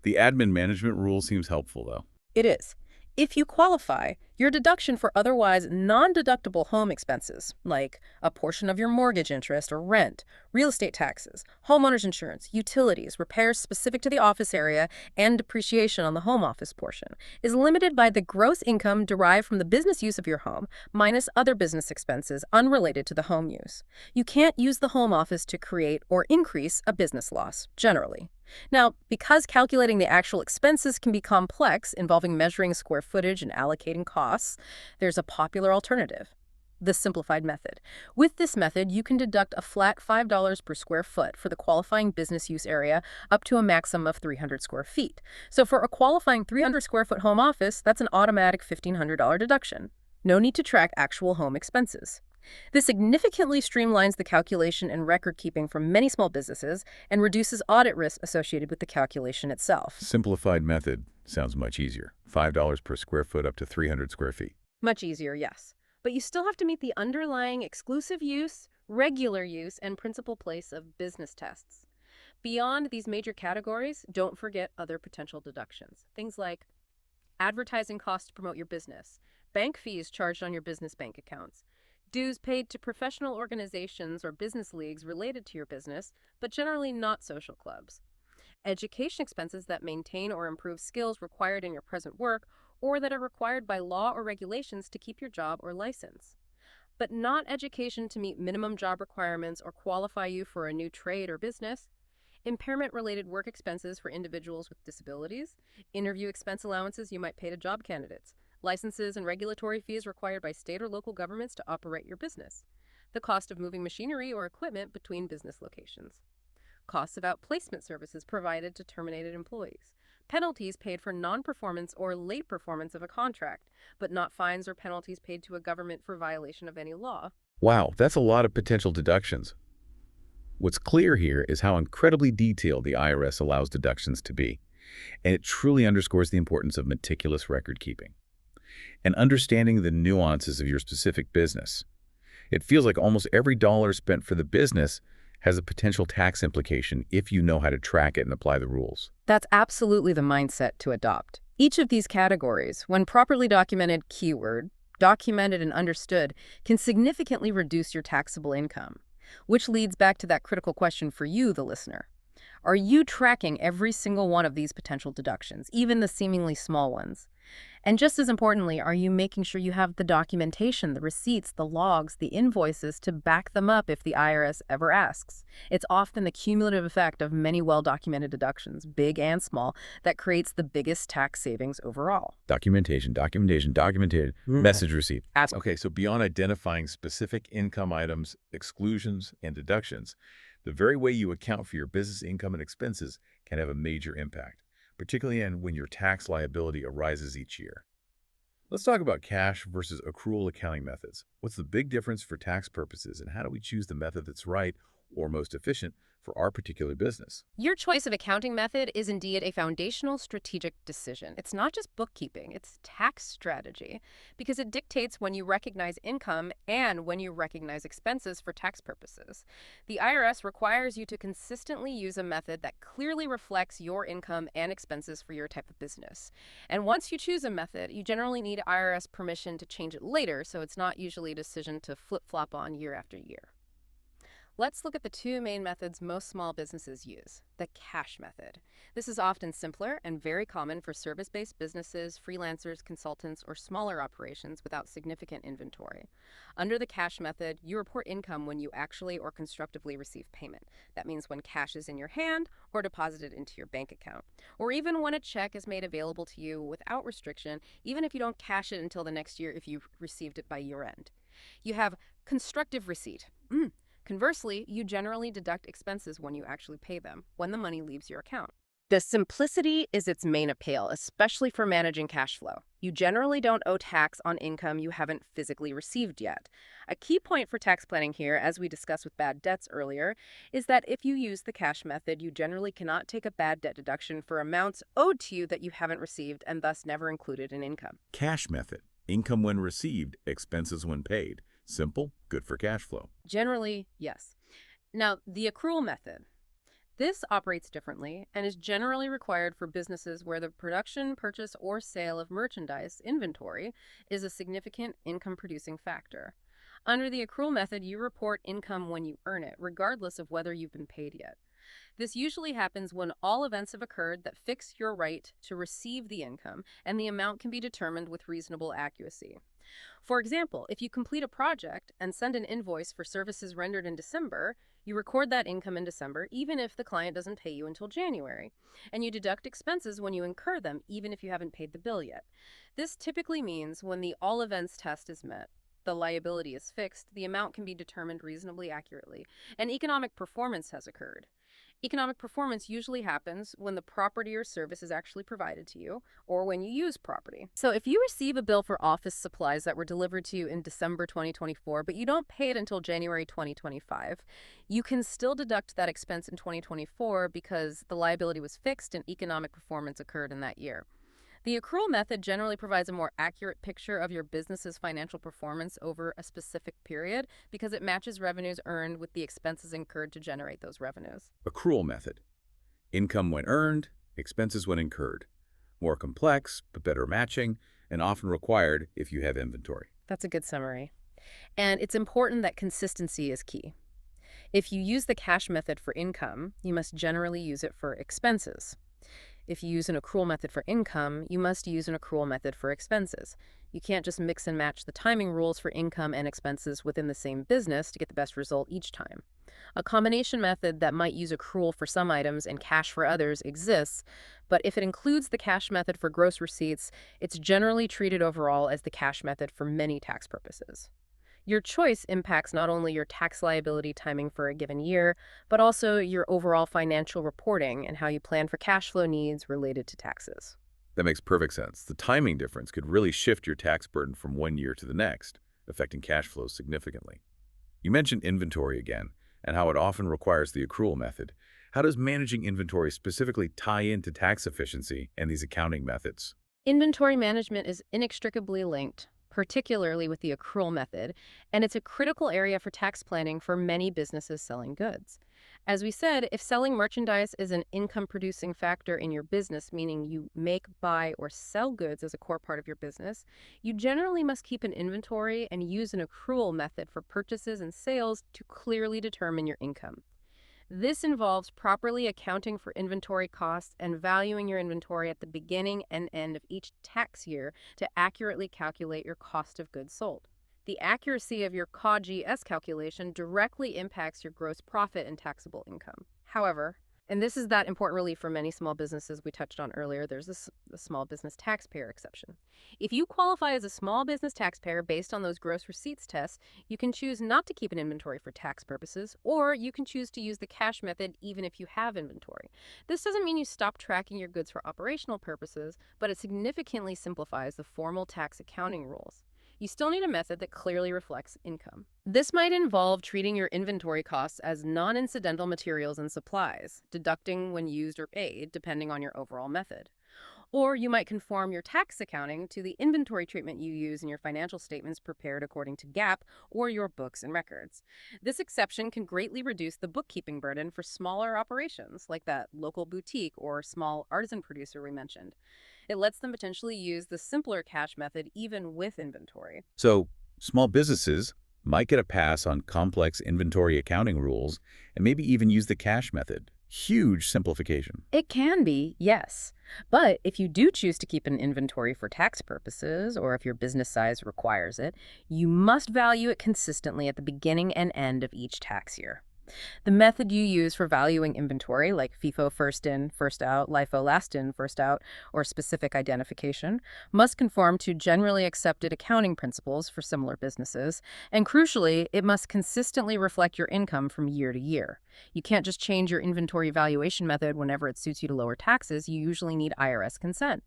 The admin management rule seems helpful, though. It is. If you qualify, your deduction for otherwise non-deductible home expenses, like a portion of your mortgage interest or rent, real estate taxes, homeowner's insurance, utilities, repairs specific to the office area, and depreciation on the home office portion, is limited by the gross income derived from the business use of your home minus other business expenses unrelated to the home use. You can't use the home office to create or increase a business loss, generally. Now, because calculating the actual expenses can be complex, involving measuring square footage and allocating costs, there's a popular alternative: the simplified method. With this method, you can deduct a flat $5 per square foot for the qualifying business use area up to a maximum of 300 square feet. So for a qualifying 300 square foot home office, that's an automatic $1,500 deduction. No need to track actual home expenses. This significantly streamlines the calculation and record keeping for many small businesses and reduces audit risk associated with the calculation itself. Simplified method sounds much easier. $5 per square foot up to 300 square feet. Much easier, yes. But you still have to meet the underlying exclusive use, regular use, and principal place of business tests. Beyond these major categories, don't forget other potential deductions. Things like advertising costs to promote your business, bank fees charged on your business bank accounts, dues paid to professional organizations or business leagues related to your business, but generally not social clubs, education expenses that maintain or improve skills required in your present work or that are required by law or regulations to keep your job or license, but not education to meet minimum job requirements or qualify you for a new trade or business, impairment-related work expenses for individuals with disabilities, interview expense allowances you might pay to job candidates, licenses and regulatory fees required by state or local governments to operate your business, the cost of moving machinery or equipment between business locations, costs of outplacement services provided to terminated employees, penalties paid for non-performance or late performance of a contract, but not fines or penalties paid to a government for violation of any law. Wow, that's a lot of potential deductions. What's clear here is how incredibly detailed the IRS allows deductions to be, and it truly underscores the importance of meticulous record keeping and understanding the nuances of your specific business. It feels like almost every dollar spent for the business has a potential tax implication if you know how to track it and apply the rules. That's absolutely the mindset to adopt. Each of these categories, when properly documented documented and understood, can significantly reduce your taxable income. Which leads back to that critical question for you, the listener. Are you tracking every single one of these potential deductions, even the seemingly small ones? And just as importantly, are you making sure you have the documentation, the receipts, the logs, the invoices to back them up if the IRS ever asks? It's often the cumulative effect of many well-documented deductions, big and small, that creates the biggest tax savings overall. Documentation, message receipt. Okay, so beyond identifying specific income items, exclusions, and deductions, the very way you account for your business income and expenses can have a major impact, particularly when your tax liability arises each year. Let's talk about cash versus accrual accounting methods. What's the big difference for tax purposes, and how do we choose the method that's right or most efficient for our particular business? Your choice of accounting method is indeed a foundational strategic decision. It's not just bookkeeping, it's tax strategy, because it dictates when you recognize income and when you recognize expenses for tax purposes. The IRS requires you to consistently use a method that clearly reflects your income and expenses for your type of business. And once you choose a method, you generally need IRS permission to change it later, so it's not usually a decision to flip-flop on year after year. Let's look at the two main methods most small businesses use. The cash method. This is often simpler and very common for service-based businesses, freelancers, consultants, or smaller operations without significant inventory. Under the cash method, you report income when you actually or constructively receive payment. That means when cash is in your hand or deposited into your bank account, or even when a check is made available to you without restriction, even if you don't cash it until the next year if you've received it by year end. You have constructive receipt. Conversely, you generally deduct expenses when you actually pay them, when the money leaves your account. The simplicity is its main appeal, especially for managing cash flow. You generally don't owe tax on income you haven't physically received yet. A key point for tax planning here, as we discussed with bad debts earlier, is that if you use the cash method, you generally cannot take a bad debt deduction for amounts owed to you that you haven't received and thus never included in income. Cash method. Income when received, expenses when paid. Simple, good for cash flow. Generally, yes. Now, the accrual method. This operates differently and is generally required for businesses where the production, purchase, or sale of merchandise inventory is a significant income-producing factor. Under the accrual method, you report income when you earn it, regardless of whether you've been paid yet. This usually happens when all events have occurred that fix your right to receive the income, and the amount can be determined with reasonable accuracy. For example, if you complete a project and send an invoice for services rendered in December, you record that income in December even if the client doesn't pay you until January, and you deduct expenses when you incur them even if you haven't paid the bill yet. This typically means when the all events test is met. the liability is fixed, the amount can be determined reasonably accurately, and economic performance has occurred. Economic performance usually happens when the property or service is actually provided to you, or when you use property. So if you receive a bill for office supplies that were delivered to you in December 2024, but you don't pay it until January 2025, you can still deduct that expense in 2024 because the liability was fixed and economic performance occurred in that year. The accrual method generally provides a more accurate picture of your business's financial performance over a specific period because it matches revenues earned with the expenses incurred to generate those revenues. Accrual method. Income when earned, expenses when incurred. More complex, but better matching, and often required if you have inventory. That's a good summary. And it's important that consistency is key. If you use the cash method for income, you must generally use it for expenses. If you use an accrual method for income, you must use an accrual method for expenses. You can't just mix and match the timing rules for income and expenses within the same business to get the best result each time. A combination method that might use accrual for some items and cash for others exists, but if it includes the cash method for gross receipts, it's generally treated overall as the cash method for many tax purposes. Your choice impacts not only your tax liability timing for a given year, but also your overall financial reporting and how you plan for cash flow needs related to taxes. That makes perfect sense. The timing difference could really shift your tax burden from one year to the next, affecting cash flows significantly. You mentioned inventory again, and how it often requires the accrual method. How does managing inventory specifically tie into tax efficiency and these accounting methods? Inventory management is inextricably linked, particularly with the accrual method, and it's a critical area for tax planning for many businesses selling goods. As we said, if selling merchandise is an income-producing factor in your business, meaning you make, buy, or sell goods as a core part of your business, you generally must keep an inventory and use an accrual method for purchases and sales to clearly determine your income. This involves properly accounting for inventory costs and valuing your inventory at the beginning and end of each tax year to accurately calculate your cost of goods sold. The accuracy of your COGS calculation directly impacts your gross profit and taxable income. However, and this is that important relief for many small businesses we touched on earlier, there's the small business taxpayer exception. If you qualify as a small business taxpayer based on those gross receipts tests, you can choose not to keep an inventory for tax purposes, or you can choose to use the cash method even if you have inventory. This doesn't mean you stop tracking your goods for operational purposes, but it significantly simplifies the formal tax accounting rules. You still need a method that clearly reflects income. This might involve treating your inventory costs as non-incidental materials and supplies, deducting when used or paid, depending on your overall method. Or you might conform your tax accounting to the inventory treatment you use in your financial statements prepared according to GAAP or your books and records. This exception can greatly reduce the bookkeeping burden for smaller operations, like that local boutique or small artisan producer we mentioned. It lets them potentially use the simpler cash method even with inventory. So, small businesses might get a pass on complex inventory accounting rules and maybe even use the cash method. Huge simplification. It can be, yes. But if you do choose to keep an inventory for tax purposes, or if your business size requires it, you must value it consistently at the beginning and end of each tax year. The method you use for valuing inventory, like FIFO first in, first out, LIFO last in, first out, or specific identification, must conform to generally accepted accounting principles for similar businesses, and crucially, it must consistently reflect your income from year to year. You can't just change your inventory valuation method whenever it suits you to lower taxes. You usually need IRS consent.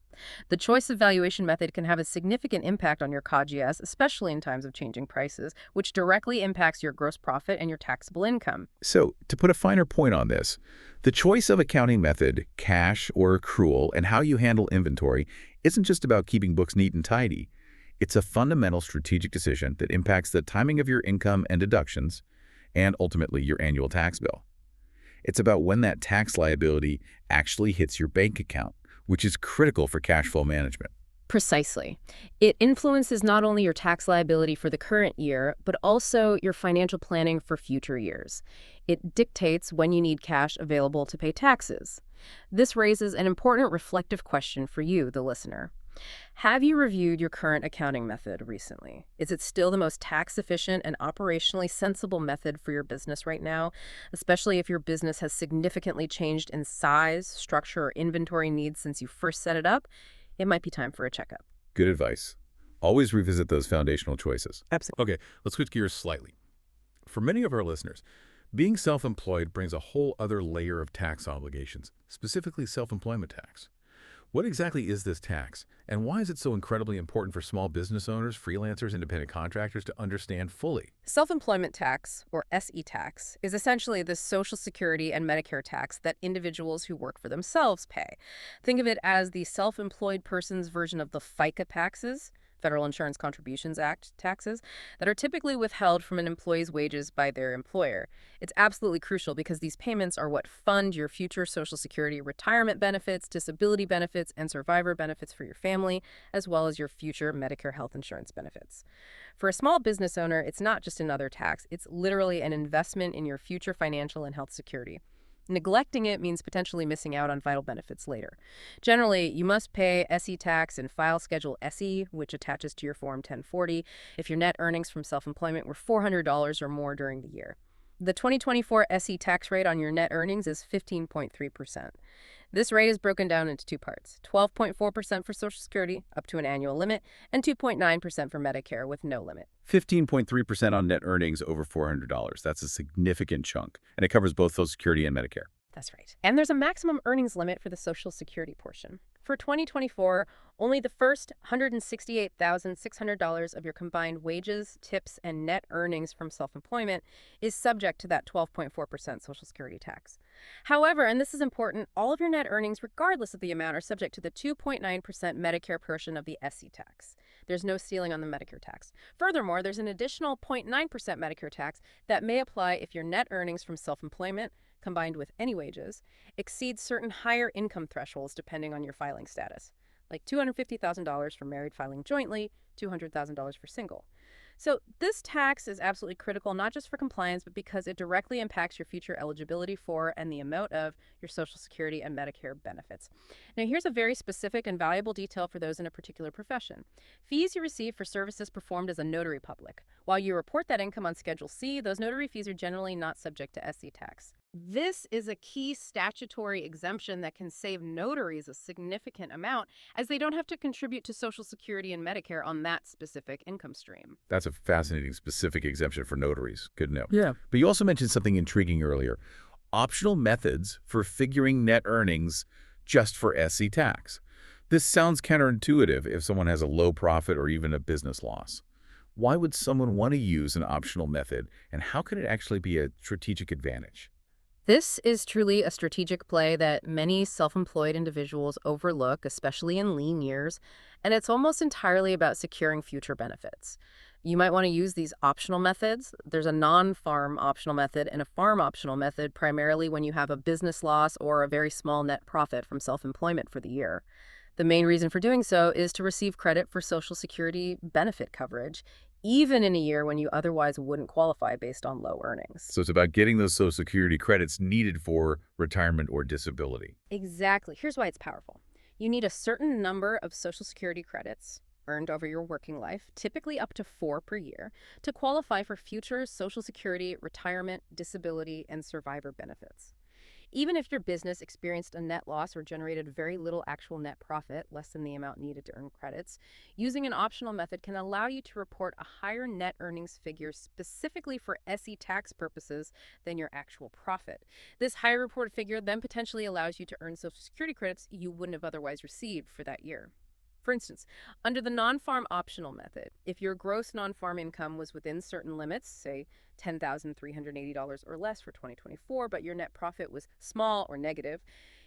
The choice of valuation method can have a significant impact on your COGS, especially in times of changing prices, which directly impacts your gross profit and your taxable income. So, to put a finer point on this, the choice of accounting method, cash or accrual, and how you handle inventory isn't just about keeping books neat and tidy. It's a fundamental strategic decision that impacts the timing of your income and deductions, and ultimately your annual tax bill. It's about when that tax liability actually hits your bank account, which is critical for cash flow management. Precisely. It influences not only your tax liability for the current year, but also your financial planning for future years. It dictates when you need cash available to pay taxes. This raises an important reflective question for you, the listener. Have you reviewed your current accounting method recently? Is it still the most tax-efficient and operationally sensible method for your business right now, especially if your business has significantly changed in size, structure, or inventory needs since you first set it up? It might be time for a checkup. Good advice. Always revisit those foundational choices. Absolutely. Okay, let's switch gears slightly. For many of our listeners, being self-employed brings a whole other layer of tax obligations, specifically self-employment tax. What exactly is this tax, and why is it so incredibly important for small business owners, freelancers, independent contractors to understand fully? Self-employment tax, or SE tax, is essentially the Social Security and Medicare tax that individuals who work for themselves pay. Think of it as the self-employed person's version of the FICA taxes, Federal Insurance Contributions Act taxes, that are typically withheld from an employee's wages by their employer. It's absolutely crucial because these payments are what fund your future Social Security retirement benefits, disability benefits, and survivor benefits for your family, as well as your future Medicare health insurance benefits. For a small business owner, it's not just another tax, it's literally an investment in your future financial and health security. Neglecting it means potentially missing out on vital benefits later. Generally, you must pay SE tax and file Schedule SE, which attaches to your Form 1040, if your net earnings from self-employment were $400 or more during the year. The 2024 SE tax rate on your net earnings is 15.3%. This rate is broken down into two parts: 12.4% for Social Security, up to an annual limit, and 2.9% for Medicare with no limit. 15.3% on net earnings over $400. That's a significant chunk, and it covers both Social Security and Medicare. That's right. And there's a maximum earnings limit for the Social Security portion. For 2024, only the first $168,600 of your combined wages, tips, and net earnings from self-employment is subject to that 12.4% Social Security tax. However, and this is important, all of your net earnings, regardless of the amount, are subject to the 2.9% Medicare portion of the SE tax. There's no ceiling on the Medicare tax. Furthermore, there's an additional 0.9% Medicare tax that may apply if your net earnings from self-employment, combined with any wages, exceeds certain higher income thresholds depending on your filing status, like $250,000 for married filing jointly, $200,000 for single. So this tax is absolutely critical, not just for compliance, but because it directly impacts your future eligibility for and the amount of your Social Security and Medicare benefits. Now, here's a very specific and valuable detail for those in a particular profession. Fees you receive for services performed as a notary public. While you report that income on Schedule C, those notary fees are generally not subject to SE tax. This is a key statutory exemption that can save notaries a significant amount, as they don't have to contribute to Social Security and Medicare on that specific income stream. That's a fascinating specific exemption for notaries. Good to know. Yeah. But you also mentioned something intriguing earlier: optional methods for figuring net earnings just for SE tax. This sounds counterintuitive if someone has a low profit or even a business loss. Why would someone want to use an optional method, and how could it actually be a strategic advantage? This is truly a strategic play that many self-employed individuals overlook, especially in lean years, and it's almost entirely about securing future benefits. You might want to use these optional methods. There's a non-farm optional method and a farm optional method, primarily when you have a business loss or a very small net profit from self-employment for the year. The main reason for doing so is to receive credit for Social Security benefit coverage, even in a year when you otherwise wouldn't qualify based on low earnings. So it's about getting those Social Security credits needed for retirement or disability. Exactly. Here's why it's powerful. You need a certain number of Social Security credits earned over your working life, typically up to 4 per year, to qualify for future Social Security, retirement, disability, and survivor benefits. Even if your business experienced a net loss or generated very little actual net profit, less than the amount needed to earn credits, using an optional method can allow you to report a higher net earnings figure specifically for SE tax purposes than your actual profit. This higher reported figure then potentially allows you to earn Social Security credits you wouldn't have otherwise received for that year. For instance, under the non-farm optional method, if your gross non-farm income was within certain limits, say $10,380 or less for 2024, but your net profit was small or negative,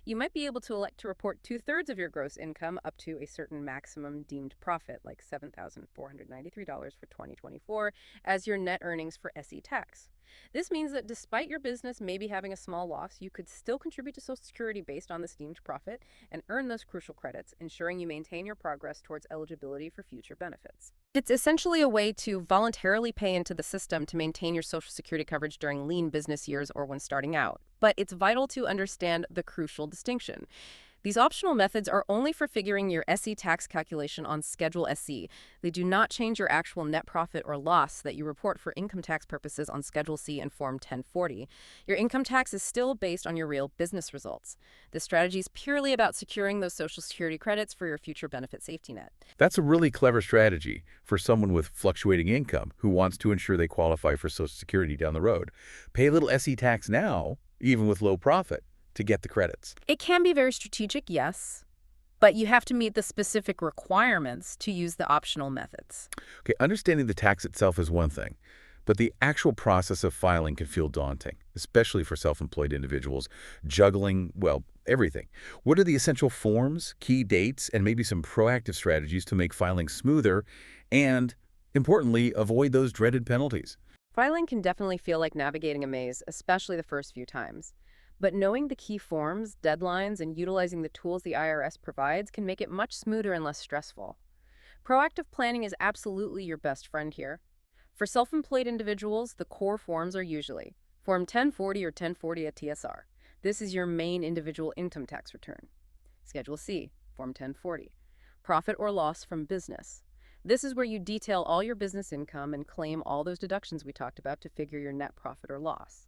you might be able to elect to report 2/3 of your gross income up to a certain maximum deemed profit, like $7,493 for 2024, as your net earnings for SE tax. This means that despite your business maybe having a small loss, you could still contribute to Social Security based on this deemed profit and earn those crucial credits, ensuring you maintain your progress towards eligibility for future benefits. It's essentially a way to voluntarily pay into the system to maintain your Social Security coverage during lean business years or when starting out. But it's vital to understand the crucial distinction. These optional methods are only for figuring your SE tax calculation on Schedule SE. They do not change your actual net profit or loss that you report for income tax purposes on Schedule C and Form 1040. Your income tax is still based on your real business results. This strategy is purely about securing those Social Security credits for your future benefit safety net. That's a really clever strategy for someone with fluctuating income who wants to ensure they qualify for Social Security down the road. Pay a little SE tax now, even with low profit, to get the credits. It can be very strategic, yes, but you have to meet the specific requirements to use the optional methods. Okay, understanding the tax itself is one thing, but the actual process of filing can feel daunting, especially for self-employed individuals juggling, well, everything. What are the essential forms, key dates, and maybe some proactive strategies to make filing smoother and, importantly, avoid those dreaded penalties? Filing can definitely feel like navigating a maze, especially the first few times. But knowing the key forms, deadlines, and utilizing the tools the IRS provides can make it much smoother and less stressful. Proactive planning is absolutely your best friend here. For self-employed individuals, the core forms are usually Form 1040 or 1040 at TSR. This is your main individual income tax return. Schedule C, Form 1040. Profit or loss from business. This is where you detail all your business income and claim all those deductions we talked about to figure your net profit or loss.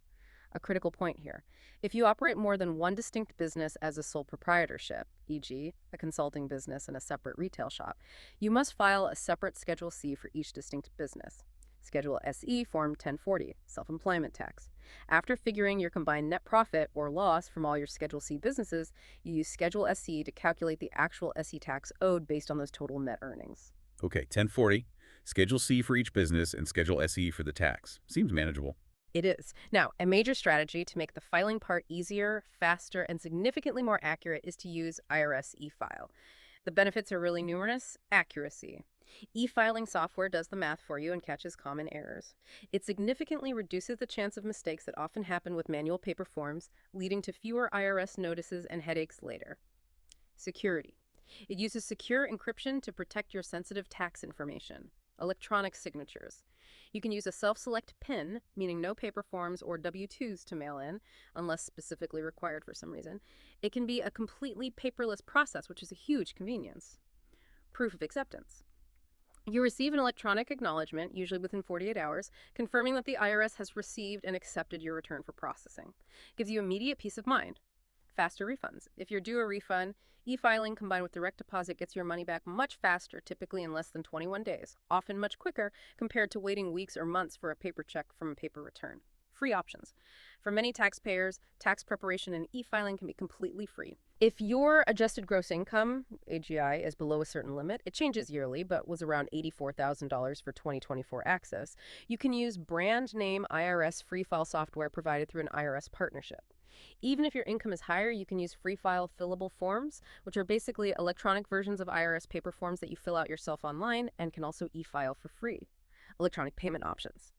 A critical point here. If you operate more than one distinct business as a sole proprietorship, e.g., a consulting business and a separate retail shop, you must file a separate Schedule C for each distinct business. Schedule SE Form 1040, self-employment tax. After figuring your combined net profit or loss from all your Schedule C businesses, you use Schedule SE to calculate the actual SE tax owed based on those total net earnings. Okay, 1040, Schedule C for each business, and Schedule SE for the tax. Seems manageable. It is. Now, a major strategy to make the filing part easier, faster, and significantly more accurate is to use IRS e-file. The benefits are really numerous. Accuracy. E-filing software does the math for you and catches common errors. It significantly reduces the chance of mistakes that often happen with manual paper forms, leading to fewer IRS notices and headaches later. Security. It uses secure encryption to protect your sensitive tax information. Electronic signatures. You can use a self-select PIN, meaning no paper forms or W-2s to mail in, unless specifically required for some reason. It can be a completely paperless process, which is a huge convenience. Proof of acceptance. You receive an electronic acknowledgement, usually within 48 hours, confirming that the IRS has received and accepted your return for processing. Gives you immediate peace of mind. Faster refunds. If you're due a refund, e-filing combined with direct deposit gets your money back much faster, typically in less than 21 days, often much quicker compared to waiting weeks or months for a paper check from a paper return. Free options. For many taxpayers, tax preparation and e-filing can be completely free. If your adjusted gross income, AGI, is below a certain limit, it changes yearly, but was around $84,000 for 2024 access, you can use brand name IRS free file software provided through an IRS partnership. Even if your income is higher, you can use free file fillable forms, which are basically electronic versions of IRS paper forms that you fill out yourself online and can also e-file for free. Electronic payment options.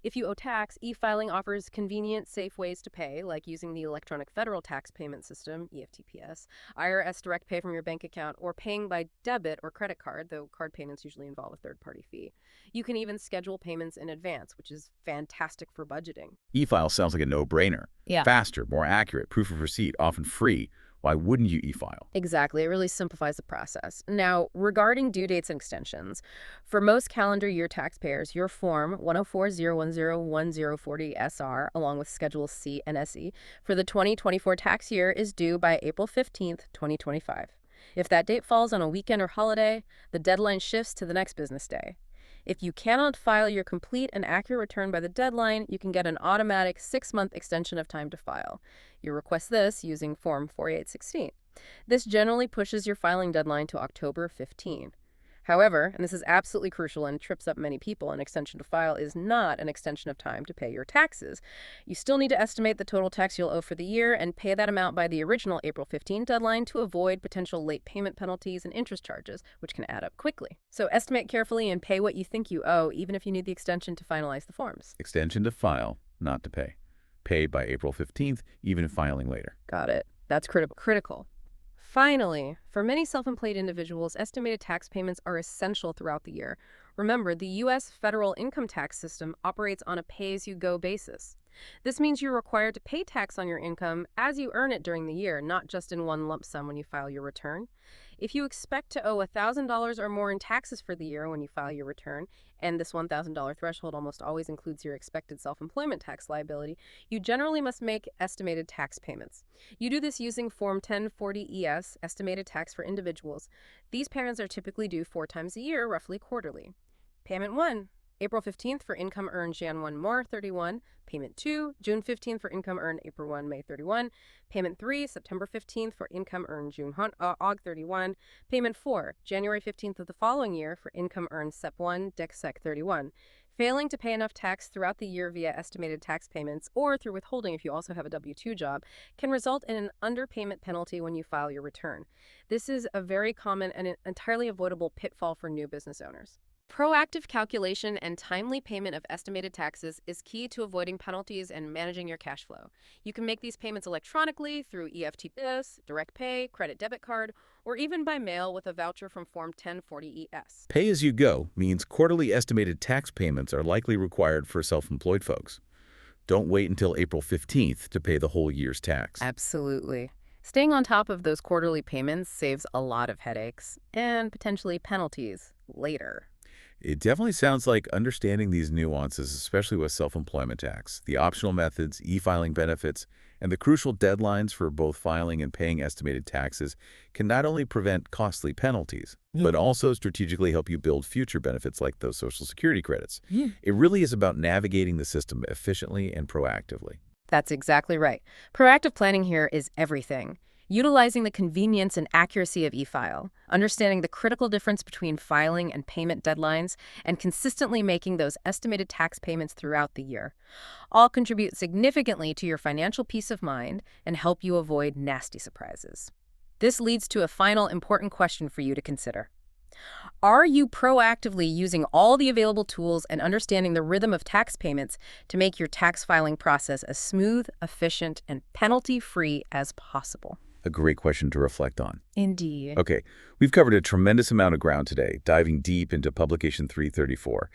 If you owe tax, e-filing offers convenient, safe ways to pay, like using the Electronic Federal Tax Payment System, EFTPS, IRS Direct Pay from your bank account, or paying by debit or credit card, though card payments usually involve a third-party fee. You can even schedule payments in advance, which is fantastic for budgeting. E-file sounds like a no-brainer. Yeah. Faster, more accurate, proof of receipt, often free. Why wouldn't you e-file? Exactly. It really simplifies the process. Now, regarding due dates and extensions, for most calendar year taxpayers, your Form 104-010-1040-SR, along with Schedule C and SE, for the 2024 tax year is due by April 15th, 2025. If that date falls on a weekend or holiday, the deadline shifts to the next business day. If you cannot file your complete and accurate return by the deadline, you can get an automatic 6-month extension of time to file. You request this using Form 4816. This generally pushes your filing deadline to October 15. However, and this is absolutely crucial and trips up many people, an extension to file is not an extension of time to pay your taxes. You still need to estimate the total tax you'll owe for the year and pay that amount by the original April 15 deadline to avoid potential late payment penalties and interest charges, which can add up quickly. So estimate carefully and pay what you think you owe, even if you need the extension to finalize the forms. Extension to file, not to pay. Pay by April 15th, even if filing later. Got it. That's critical. Finally, for many self-employed individuals, estimated tax payments are essential throughout the year. Remember, the U.S. federal income tax system operates on a pay-as-you-go basis. This means you're required to pay tax on your income as you earn it during the year, not just in one lump sum when you file your return. If you expect to owe $1,000 or more in taxes for the year when you file your return, and this $1,000 threshold almost always includes your expected self-employment tax liability, you generally must make estimated tax payments. You do this using Form 1040-ES, Estimated Tax for Individuals. These payments are typically due 4 times a year, roughly quarterly. Payment 1. April 15th for income earned Jan 1, Mar 31. Payment 2, June 15th for income earned April 1, May 31. Payment 3, September 15th for income earned Aug 31. Payment 4, January 15th of the following year for income earned Sep 1, Dec Sec 31. Failing to pay enough tax throughout the year via estimated tax payments or through withholding if you also have a W-2 job can result in an underpayment penalty when you file your return. This is a very common and entirely avoidable pitfall for new business owners. Proactive calculation and timely payment of estimated taxes is key to avoiding penalties and managing your cash flow. You can make these payments electronically through EFT, direct pay, credit debit card, or even by mail with a voucher from Form 1040-ES. Pay-as-you-go means quarterly estimated tax payments are likely required for self-employed folks. Don't wait until April 15th to pay the whole year's tax. Absolutely. Staying on top of those quarterly payments saves a lot of headaches and potentially penalties later. It definitely sounds like understanding these nuances, especially with self-employment tax, the optional methods, e-filing benefits, and the crucial deadlines for both filing and paying estimated taxes can not only prevent costly penalties, but also strategically help you build future benefits like those Social Security credits. It really is about navigating the system efficiently and proactively. That's exactly right. Proactive planning here is everything. Utilizing the convenience and accuracy of e-file, understanding the critical difference between filing and payment deadlines, and consistently making those estimated tax payments throughout the year, all contribute significantly to your financial peace of mind and help you avoid nasty surprises. This leads to a final important question for you to consider. Are you proactively using all the available tools and understanding the rhythm of tax payments to make your tax filing process as smooth, efficient, and penalty-free as possible? A great question to reflect on. Indeed. Okay, we've covered a tremendous amount of ground today, diving deep into Publication 334.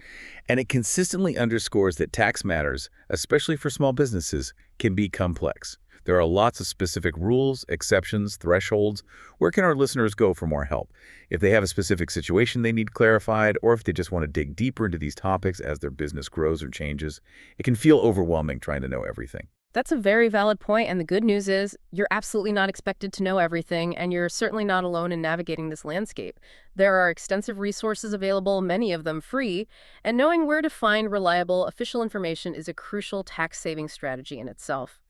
And it consistently underscores that tax matters, especially for small businesses, can be complex. There are lots of specific rules, exceptions, thresholds. Where can our listeners go for more help? If they have a specific situation they need clarified, or if they just want to dig deeper into these topics as their business grows or changes, it can feel overwhelming trying to know everything. That's a very valid point, and the good news is you're absolutely not expected to know everything, and you're certainly not alone in navigating this landscape. There are extensive resources available, many of them free, and knowing where to find reliable, official information is a crucial tax-saving strategy in itself.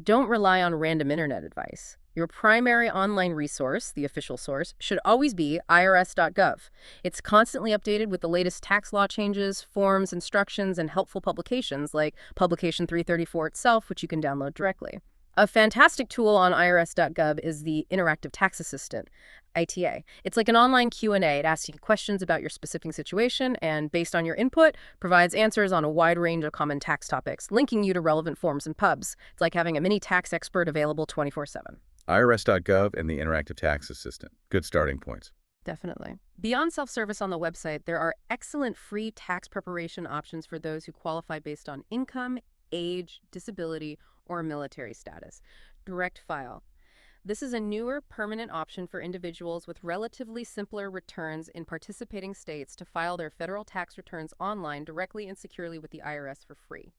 Don't rely on random internet advice. Your primary online resource, the official source, should always be irs.gov. It's constantly updated with the latest tax law changes, forms, instructions, and helpful publications like Publication 334 itself, which you can download directly. A fantastic tool on irs.gov is the Interactive Tax Assistant, ITA. It's like an online Q&A. It asks you questions about your specific situation and, based on your input, provides answers on a wide range of common tax topics, linking you to relevant forms and pubs. It's like having a mini tax expert available 24/7. irs.gov and the Interactive Tax Assistant. Good starting points. Definitely. Beyond self-service on the website, there are excellent free tax preparation options for those who qualify based on income, age, disability, or military status. Direct File. This is a newer, permanent option for individuals with relatively simpler returns in participating states to file their federal tax returns online directly and securely with the IRS for free.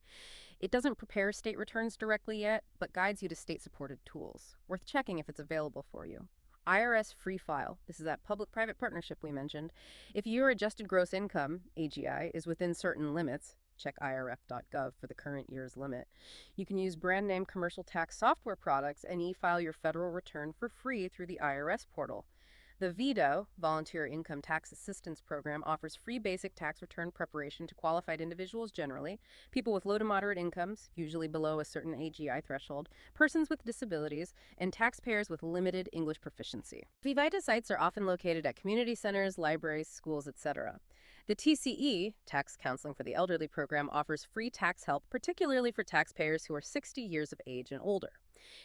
It doesn't prepare state returns directly yet, but guides you to state-supported tools. Worth checking if it's available for you. IRS Free File. This is that public-private partnership we mentioned. If your adjusted gross income, AGI, is within certain limits, check irf.gov for the current year's limit, you can use brand name commercial tax software products and e-file your federal return for free through the IRS portal. The VEDO, Volunteer Income Tax Assistance Program, offers free basic tax return preparation to qualified individuals generally, people with low to moderate incomes, usually below a certain AGI threshold, persons with disabilities, and taxpayers with limited English proficiency. VVITA sites are often located at community centers, libraries, schools, etc. The TCE, Tax Counseling for the Elderly program, offers free tax help, particularly for taxpayers who are 60 years of age and older.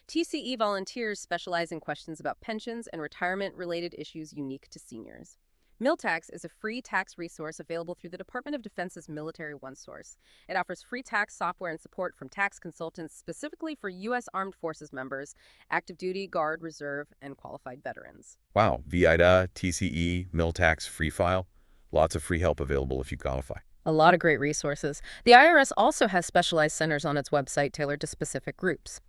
TCE volunteers specialize in questions about pensions and retirement-related issues unique to seniors. MilTax is a free tax resource available through the Department of Defense's Military OneSource. It offers free tax software and support from tax consultants specifically for U.S. Armed Forces members, active duty, Guard, Reserve, and qualified veterans. Wow, VIDA, TCE, MilTax, Free File. Lots of free help available if you qualify. A lot of great resources. The IRS also has specialized centers on its website tailored to specific groups.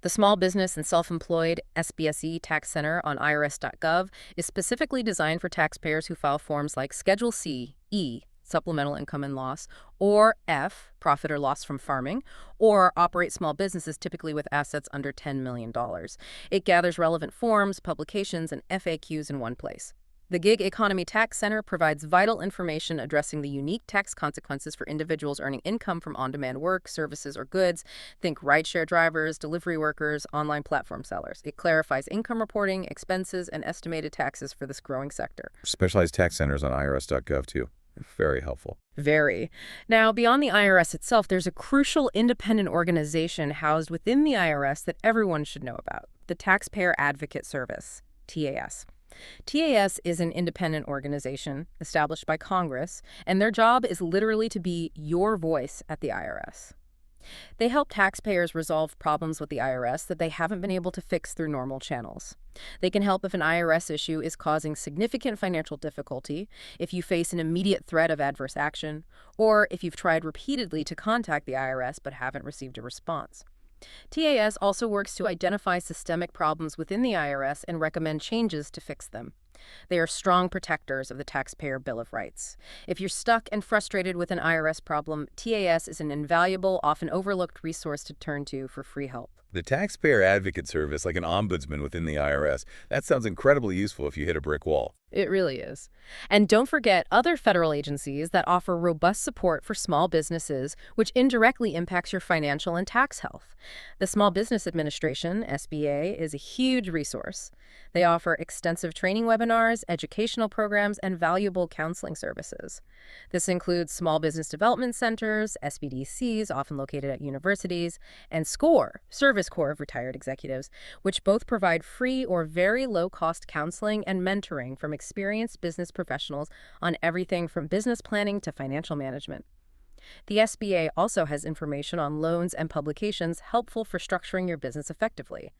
The Small Business and Self-Employed SBSE Tax Center on irs.gov is specifically designed for taxpayers who file forms like Schedule C, E, Supplemental Income and Loss, or F, Profit or Loss from Farming, or operate small businesses typically with assets under $10 million. It gathers relevant forms, publications, and FAQs in one place. The Gig Economy Tax Center provides vital information addressing the unique tax consequences for individuals earning income from on-demand work, services, or goods. Think rideshare drivers, delivery workers, online platform sellers. It clarifies income reporting, expenses, and estimated taxes for this growing sector. Specialized tax centers on irs.gov, too. Very helpful. Very. Now, beyond the IRS itself, there's a crucial independent organization housed within the IRS that everyone should know about, the Taxpayer Advocate Service, TAS. TAS is an independent organization established by Congress, and their job is literally to be your voice at the IRS. They help taxpayers resolve problems with the IRS that they haven't been able to fix through normal channels. They can help if an IRS issue is causing significant financial difficulty, if you face an immediate threat of adverse action, or if you've tried repeatedly to contact the IRS but haven't received a response. TAS also works to identify systemic problems within the IRS and recommend changes to fix them. They are strong protectors of the Taxpayer Bill of Rights. If you're stuck and frustrated with an IRS problem, TAS is an invaluable, often overlooked resource to turn to for free help. The Taxpayer Advocate Service, like an ombudsman within the IRS, that sounds incredibly useful if you hit a brick wall. It really is. And don't forget other federal agencies that offer robust support for small businesses, which indirectly impacts your financial and tax health. The Small Business Administration, SBA, is a huge resource. They offer extensive training webinars, educational programs, and valuable counseling services. This includes small business development centers, SBDCs, often located at universities, and SCORE, Service Corps of Retired Executives, which both provide free or very low-cost counseling and mentoring from experienced business professionals on everything from business planning to financial management. The SBA also has information on loans and publications helpful for structuring your business effectively.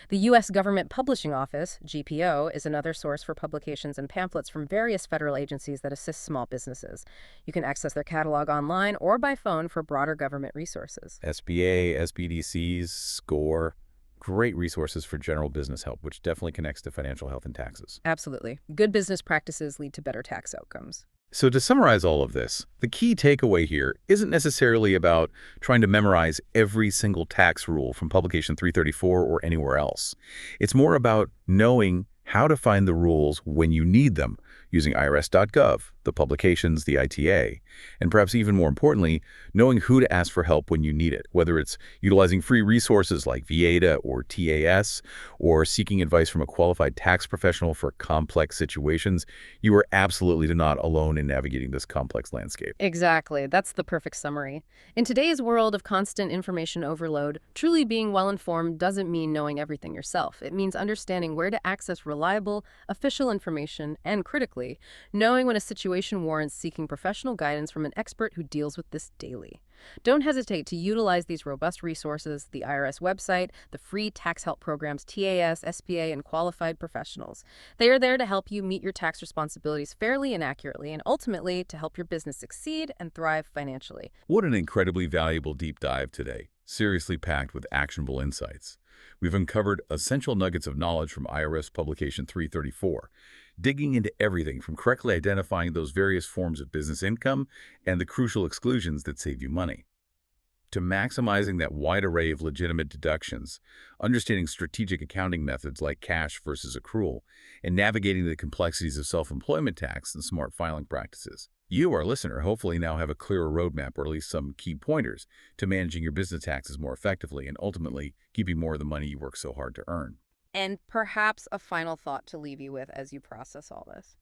The U.S. Government Publishing Office, GPO, is another source for publications and pamphlets from various federal agencies that assist small businesses. You can access their catalog online or by phone for broader government resources. SBA, SBDCs, SCORE, great resources for general business help, which definitely connects to financial health and taxes. Absolutely. Good business practices lead to better tax outcomes. So to summarize all of this, the key takeaway here isn't necessarily about trying to memorize every single tax rule from Publication 334 or anywhere else. It's more about knowing how to find the rules when you need them, using irs.gov, the publications, the ITA, and perhaps even more importantly, knowing who to ask for help when you need it, whether it's utilizing free resources like VIDA or TAS, or seeking advice from a qualified tax professional for complex situations. You are absolutely not alone in navigating this complex landscape. Exactly. That's the perfect summary. In today's world of constant information overload, truly being well-informed doesn't mean knowing everything yourself. It means understanding where to access reliable, official information, and critically, knowing when a situation warrants seeking professional guidance from an expert who deals with this daily. Don't hesitate to utilize these robust resources, the IRS website, the free tax help programs, TAS, SBA, and qualified professionals. They are there to help you meet your tax responsibilities fairly and accurately, and ultimately to help your business succeed and thrive financially. What an incredibly valuable deep dive today, seriously packed with actionable insights. We've uncovered essential nuggets of knowledge from IRS Publication 334, digging into everything from correctly identifying those various forms of business income and the crucial exclusions that save you money, to maximizing that wide array of legitimate deductions, understanding strategic accounting methods like cash versus accrual, and navigating the complexities of self-employment tax and smart filing practices. You, our listener, hopefully now have a clearer roadmap or at least some key pointers to managing your business taxes more effectively and ultimately keeping more of the money you work so hard to earn. And perhaps a final thought to leave you with as you process all this.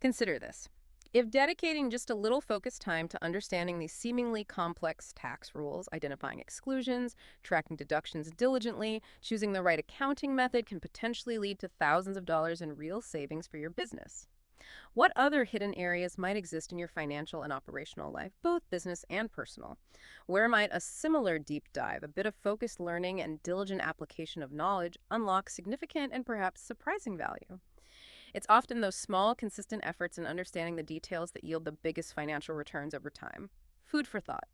Consider this. If dedicating just a little focused time to understanding these seemingly complex tax rules, identifying exclusions, tracking deductions diligently, choosing the right accounting method can potentially lead to thousands of dollars in real savings for your business. What other hidden areas might exist in your financial and operational life, both business and personal? Where might a similar deep dive, a bit of focused learning and diligent application of knowledge unlock significant and perhaps surprising value? It's often those small, consistent efforts in understanding the details that yield the biggest financial returns over time. Food for thought.